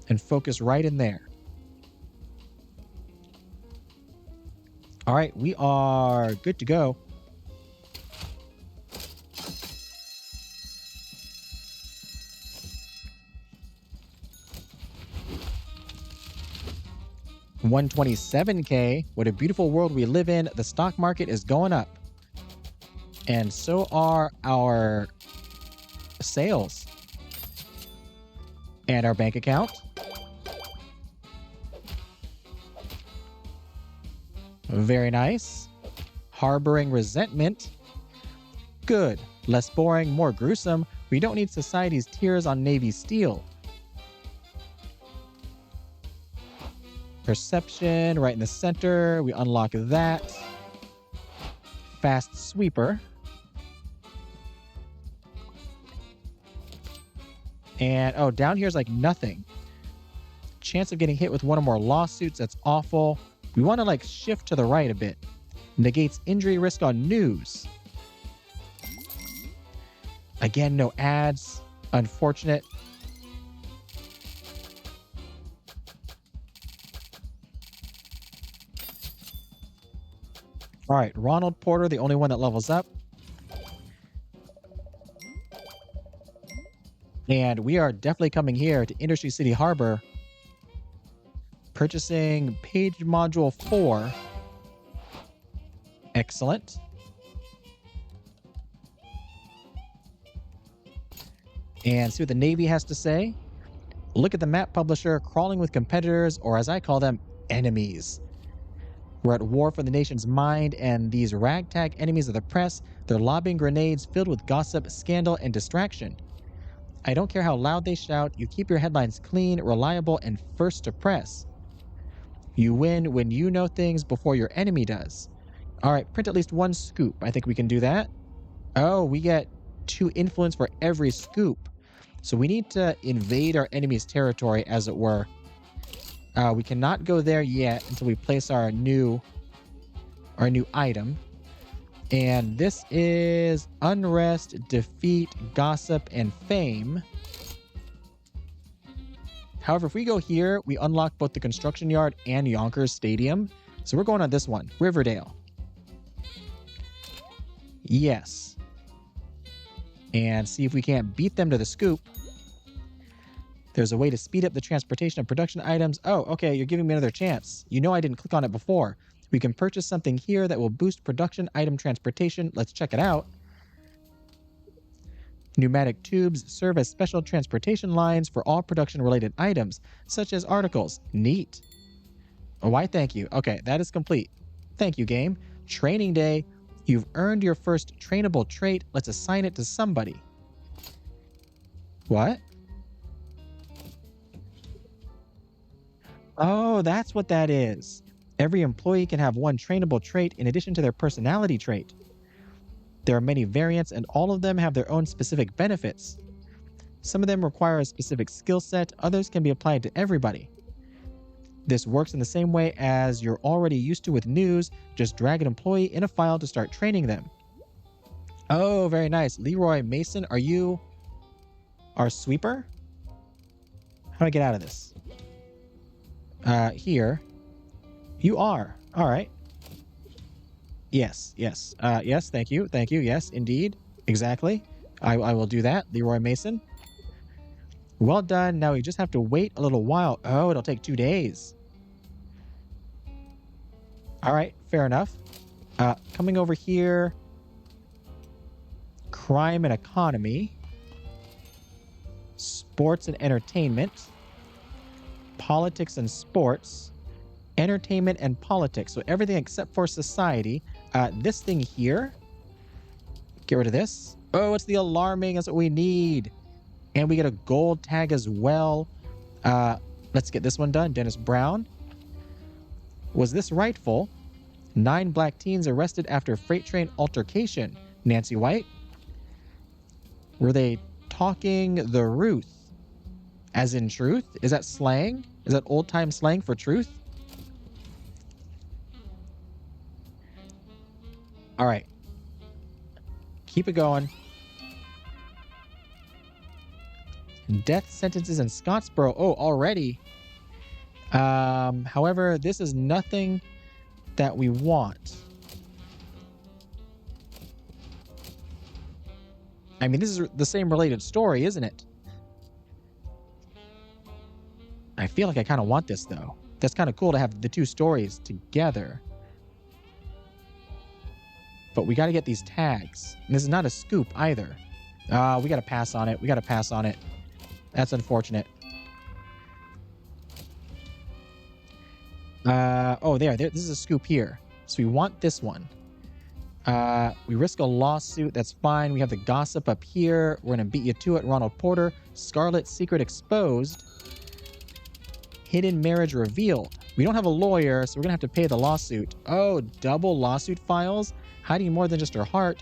And focus right in there. All right, we are good to go. $127K. What a beautiful world we live in. The stock market is going up. And so are our sales. And our bank account. Very nice. Harboring resentment. Good. Less boring, more gruesome. We don't need society's tears on Navy steel. Perception, right in the center. We unlock that. Fast sweeper. And, oh, down here's like nothing. Chance of getting hit with one or more lawsuits. That's awful. We want to like shift to the right a bit. Negates injury risk on news. Again, no ads. Unfortunate. All right, Ronald Porter, the only one that levels up. And we are definitely coming here to Industry City Harbor. Purchasing page module 4. Excellent. And see what the Navy has to say. Look at the map publisher crawling with competitors, or as I call them, enemies. We're at war for the nation's mind, and these ragtag enemies of the press, they're lobbing grenades filled with gossip, scandal, and distraction. I don't care how loud they shout, you keep your headlines clean, reliable, and first to press. You win when you know things before your enemy does. All right, print at least one scoop. I think we can do that. Oh, we get 2 influence for every scoop. So we need to invade our enemy's territory, as it were. We cannot go there yet until we place our new item. And this is unrest, defeat, gossip, and fame. However, if we go here, we unlock both the construction yard and Yonkers Stadium. So we're going on this one, Riverdale. Yes. And see if we can't beat them to the scoop. There's a way to speed up the transportation of production items. Oh, okay, you're giving me another chance. You know I didn't click on it before. We can purchase something here that will boost production item transportation. Let's check it out. Pneumatic tubes serve as special transportation lines for all production-related items, such as articles. Neat. Oh, why thank you. Okay, that is complete. Thank you, game. Training day. You've earned your first trainable trait. Let's assign it to somebody. What? Oh, that's what that is. Every employee can have one trainable trait in addition to their personality trait. There are many variants, and all of them have their own specific benefits. Some of them require a specific skill set, others can be applied to everybody. This works in the same way as you're already used to with news. Just drag an employee in a file to start training them. Oh, very nice. Leroy Mason, are you our sweeper? How do I get out of this? Here. You are. All right. Yes, yes. Yes, thank you. Thank you. Yes, indeed. Exactly. I will do that, Leroy Mason. Well done. Now we just have to wait a little while. Oh, it'll take 2 days. All right, fair enough. Coming over here, crime and economy, sports and entertainment, politics and sports, entertainment and politics. So everything except for society. This thing here, get rid of this. Oh, it's the alarming. That's what we need. And we get a gold tag as well. Let's get this one done. Dennis Brown. Was this rightful? 9 black teens arrested after freight train altercation. Nancy White. Were they talking the Ruth? As in truth? Is that slang? Is that old time slang for truth? All right. Keep it going. Death sentences in Scottsboro. Oh, already. However, this is nothing that we want. I mean, this is the same related story, isn't it? I feel like I kind of want this, though. That's kind of cool to have the two stories together. But we got to get these tags. And this is not a scoop either. We got to pass on it. We got to pass on it. That's unfortunate. Oh, there. This is a scoop here. So we want this one. We risk a lawsuit. That's fine. We have the gossip up here. We're going to beat you to it. Ronald Porter. Scarlet secret exposed. Hidden marriage revealed. We don't have a lawyer, so we're going to have to pay the lawsuit. Oh, double lawsuit files? Hiding more than just her heart.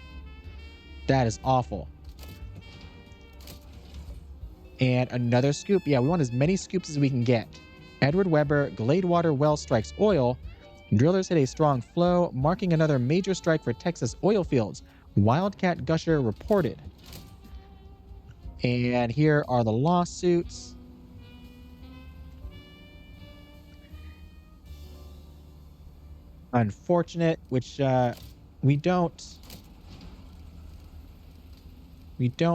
That is awful. And another scoop. Yeah, we want as many scoops as we can get. Edward Weber, Gladewater well strikes oil. Drillers hit a strong flow, marking another major strike for Texas oil fields. Wildcat gusher reported. And here are the lawsuits. Unfortunate, which we don't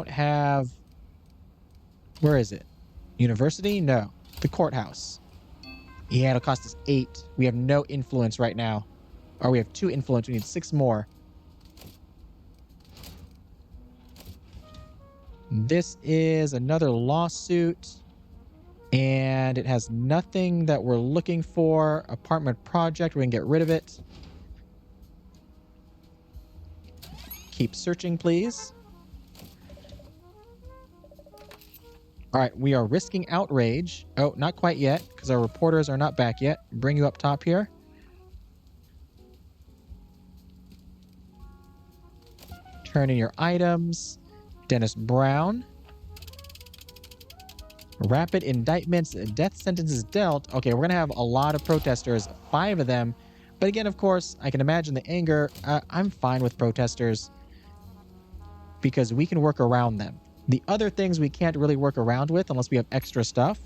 have. Where is it? University? No. The courthouse. Yeah, it'll cost us 8. We have no influence right now. Or we have 2 influence. We need 6 more. This is another lawsuit. And it has nothing that we're looking for. Apartment project. We can get rid of it. Keep searching, please. All right, we are risking outrage. Oh, not quite yet, because our reporters are not back yet. Bring you up top here. Turn in your items. Dennis Brown. Rapid indictments, death sentences dealt. Okay, we're going to have a lot of protesters, 5 of them. But again, of course, I can imagine the anger. I'm fine with protesters because we can work around them. The other things we can't really work around with unless we have extra stuff.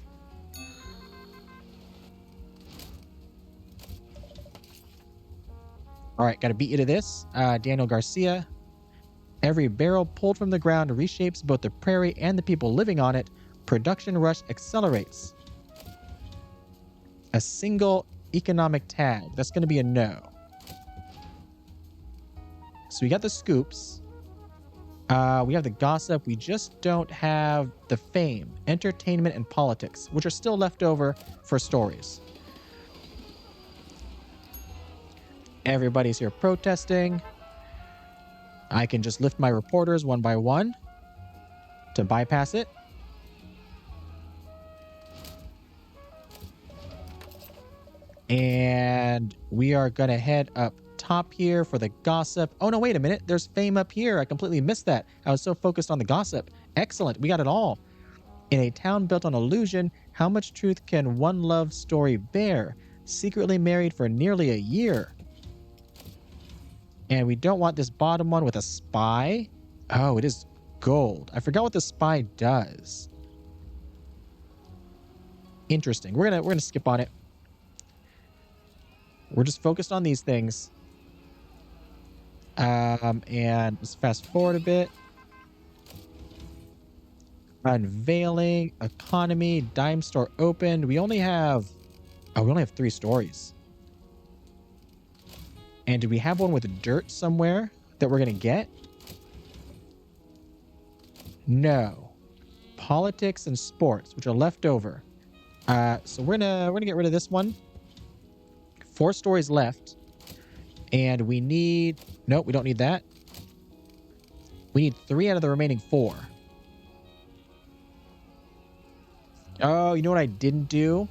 All right, got to beat you to this. Daniel Garcia. Every barrel pulled from the ground reshapes both the prairie and the people living on it. Production rush accelerates. A single economic tag. That's going to be a no. So we got the scoops. We have the gossip. We just don't have the fame, entertainment, and politics, which are still left over for stories. Everybody's here protesting. I can just lift my reporters one by one to bypass it. And we are going to head up top here for the gossip. Oh, no, wait a minute. There's fame up here. I completely missed that. I was so focused on the gossip. Excellent. We got it all. In a town built on illusion, how much truth can one love story bear? Secretly married for nearly a year. And we don't want this bottom one with a spy. Oh, it is gold. I forgot what the spy does. Interesting. We're gonna skip on it. We're just focused on these things. And let's fast forward a bit. Unveiling, economy, dime store opened. We only have 3 stories. And do we have one with dirt somewhere that we're gonna get? No. Politics and sports, which are left over. So we're gonna get rid of this one. 4 stories left. And we need... Nope, we don't need that. We need 3 out of the remaining 4. Oh, you know what I didn't do?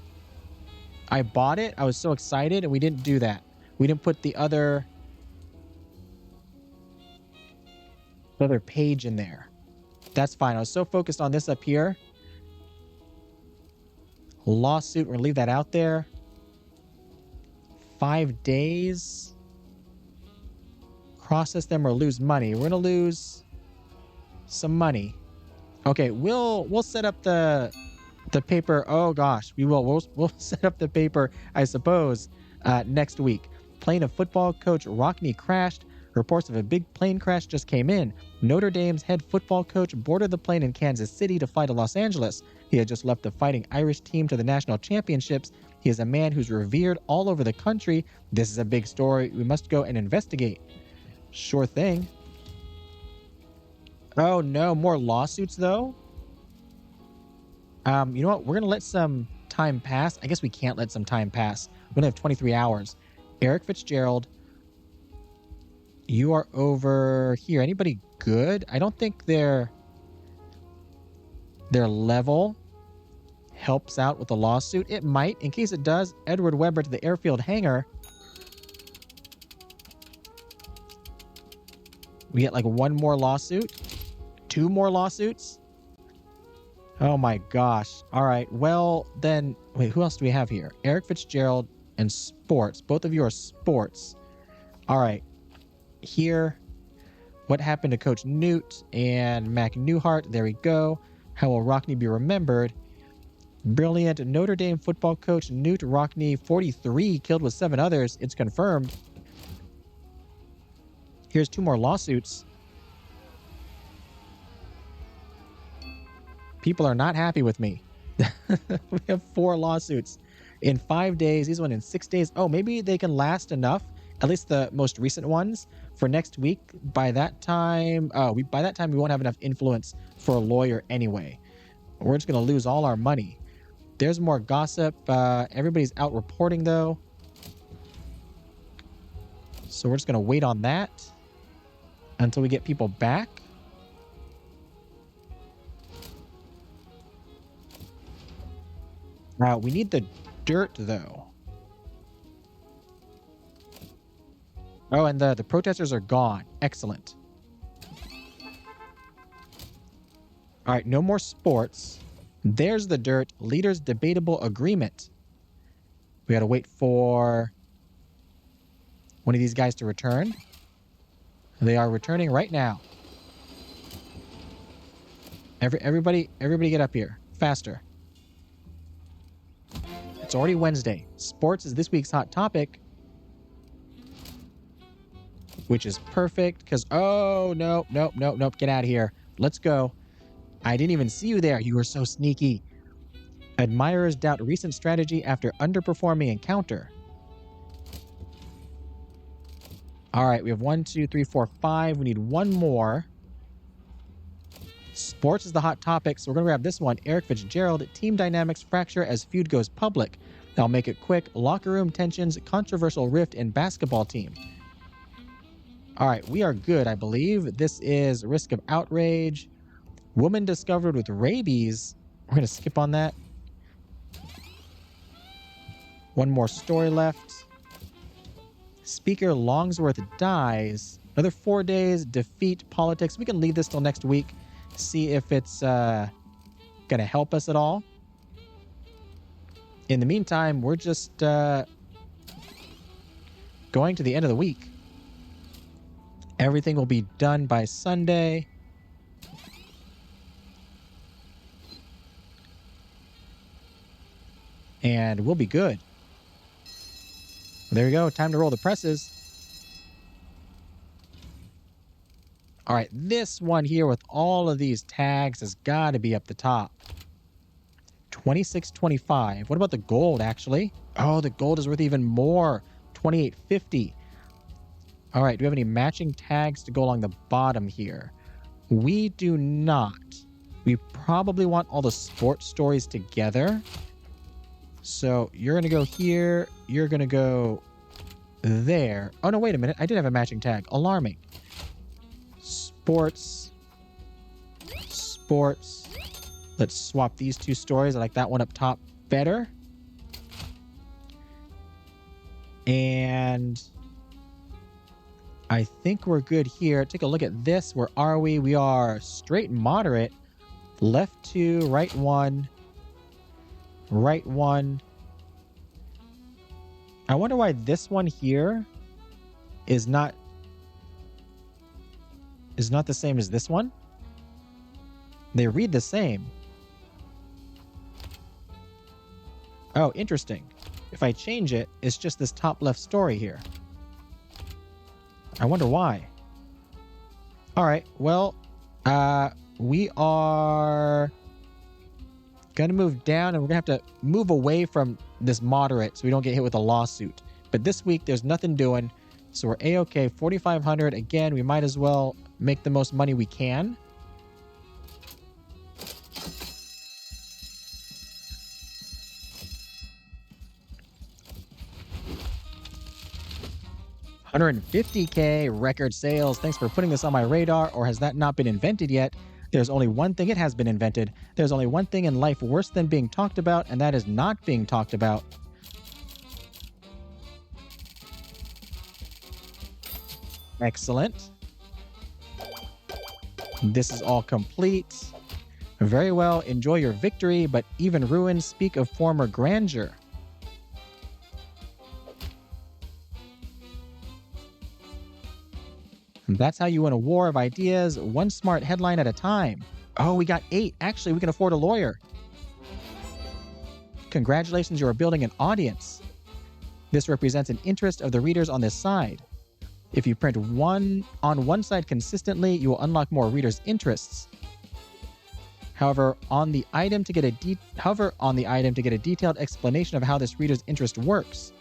I bought it. I was so excited, and we didn't do that. We didn't put the other page in there. That's fine. I was so focused on this up here. Lawsuit. We're going to leave that out there. 5 days. Process them or lose money. We're going to lose some money. Okay, we'll set up the paper. Oh gosh, we will. We'll set up the paper, I suppose, next week. Plane of football coach Rockne crashed. Reports of a big plane crash just came in. Notre Dame's head football coach boarded the plane in Kansas City to fly to Los Angeles. He had just left the Fighting Irish team to the national championships. He is a man who's revered all over the country. This is a big story. We must go and investigate. Sure thing. Oh no, more lawsuits though? You know what? We're going to let some time pass. I guess we can't let some time pass. We're going to have 23 hours. Eric Fitzgerald, you are over here. Anybody good? I don't think their level helps out with the lawsuit. It might. In case it does, Edward Weber to the airfield hangar. We get like 1 more lawsuit. 2 more lawsuits. Oh my gosh. All right. Well, then, wait, who else do we have here? Eric Fitzgerald and sports. Both of you are sports. All right. Here, what happened to Coach Newt and Mac Newhart? There we go. How will Rockne be remembered? Brilliant Notre Dame football coach Newt Rockne, 43, killed with 7 others. It's confirmed. Here's 2 more lawsuits. People are not happy with me. We have 4 lawsuits in 5 days. These one in 6 days. Oh, maybe they can last enough, at least the most recent ones, for next week. By that time, we won't have enough influence for a lawyer anyway. We're just going to lose all our money. There's more gossip. Everybody's out reporting, though. So we're just going to wait on that until we get people back. We need the dirt, though. Oh, and the protesters are gone. Excellent. All right, no more sports. There's the dirt. Leaders' debatable agreement. We got to wait for one of these guys to return. They are returning right now. Everybody get up here. Faster. It's already Wednesday. Sports is this week's hot topic. Which is perfect because... Oh, nope. Get out of here. Let's go. I didn't even see you there. You were so sneaky. Admirers doubt recent strategy after underperforming encounter. All right, we have 1, 2, 3, 4, 5. We need 1 more. Sports is the hot topic, so we're going to grab this one. Eric Fitzgerald, team dynamics fracture as feud goes public. I'll make it quick. Locker room tensions, controversial rift in basketball team. All right, we are good, I believe. This is risk of outrage. Woman discovered with rabies. We're going to skip on that. 1 more story left. Speaker Longsworth dies. Another 4 days. Defeat politics. We can leave this till next week. See if it's going to help us at all. In the meantime, we're just going to the end of the week. Everything will be done by Sunday. And we'll be good. There you go. Time to roll the presses. All right, this one here with all of these tags has got to be up the top. 26.25. What about the gold, actually? Oh, the gold is worth even more. 28.50. All right, do we have any matching tags to go along the bottom here? We do not. We probably want all the sports stories together. So you're going to go here. You're going to go there. Oh, no, wait a minute. I did have a matching tag. Alarming. Sports. Sports. Let's swap these two stories. I like that one up top better. And I think we're good here. Take a look at this. Where are we? We are straight and moderate. Left 2, right 1. Right 1. I wonder why this one here is not the same as this one. They read the same. Oh, interesting. If I change it, it's just this top left story here. I wonder why. All right, well, we are gonna move down, and we're gonna have to move away from this moderate so we don't get hit with a lawsuit. But this week, there's nothing doing, so we're A-okay. 4,500. Again, we might as well make the most money we can. $150K record sales. Thanks for putting this on my radar. Or has that not been invented yet? There's only one thing. It has been invented. There's only one thing in life worse than being talked about, and that is not being talked about. Excellent. This is all complete. Very well. Enjoy your victory, but even ruins speak of former grandeur. That's how you win a war of ideas, one smart headline at a time. Oh, we got 8. Actually, we can afford a lawyer. Congratulations, you are building an audience. This represents an interest of the readers on this side. If you print on one side consistently, you will unlock more readers' interests. However, on the item to get a detailed explanation of how this reader's interest works.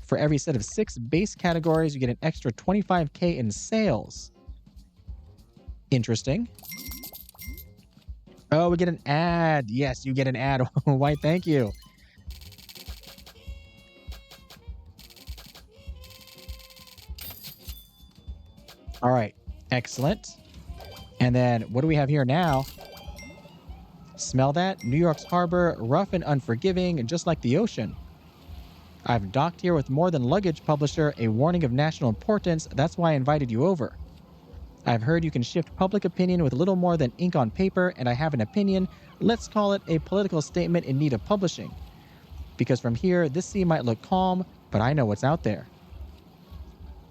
For every set of 6 base categories, you get an extra 25K in sales. Interesting. Oh, we get an ad. Yes, you get an ad. Why, thank you. All right, excellent. And then what do we have here now? Smell that? New York's harbor, rough and unforgiving, just like the ocean. I've docked here with More Than Luggage publisher, a warning of national importance. That's why I invited you over. I've heard you can shift public opinion with little more than ink on paper, and I have an opinion. Let's call it a political statement in need of publishing. Because from here, this sea might look calm, but I know what's out there.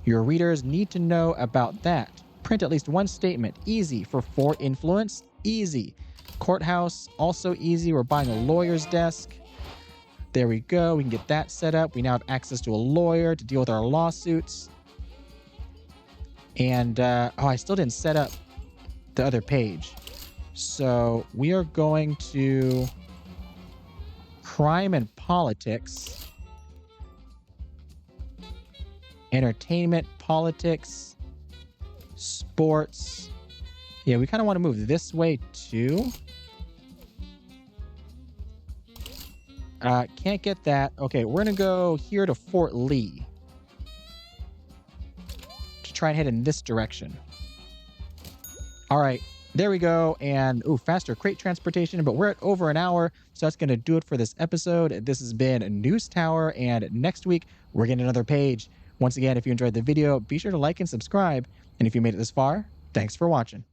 Your readers need to know about that. Print at least one statement. Easy. For 4 influence? Easy. Courthouse? Also easy. We're buying a lawyer's desk. There we go. We can get that set up. We now have access to a lawyer to deal with our lawsuits. And, oh, I still didn't set up the other page. So we are going to crime and politics, entertainment, politics, sports. Yeah, we kind of want to move this way too. Can't get that. Okay, we're going to go here to Fort Lee to try and head in this direction. All right, there we go. And, ooh, faster crate transportation, but we're at over an hour, so that's going to do it for this episode. This has been News Tower, and next week, we're getting another page. Once again, if you enjoyed the video, be sure to like and subscribe. And if you made it this far, thanks for watching.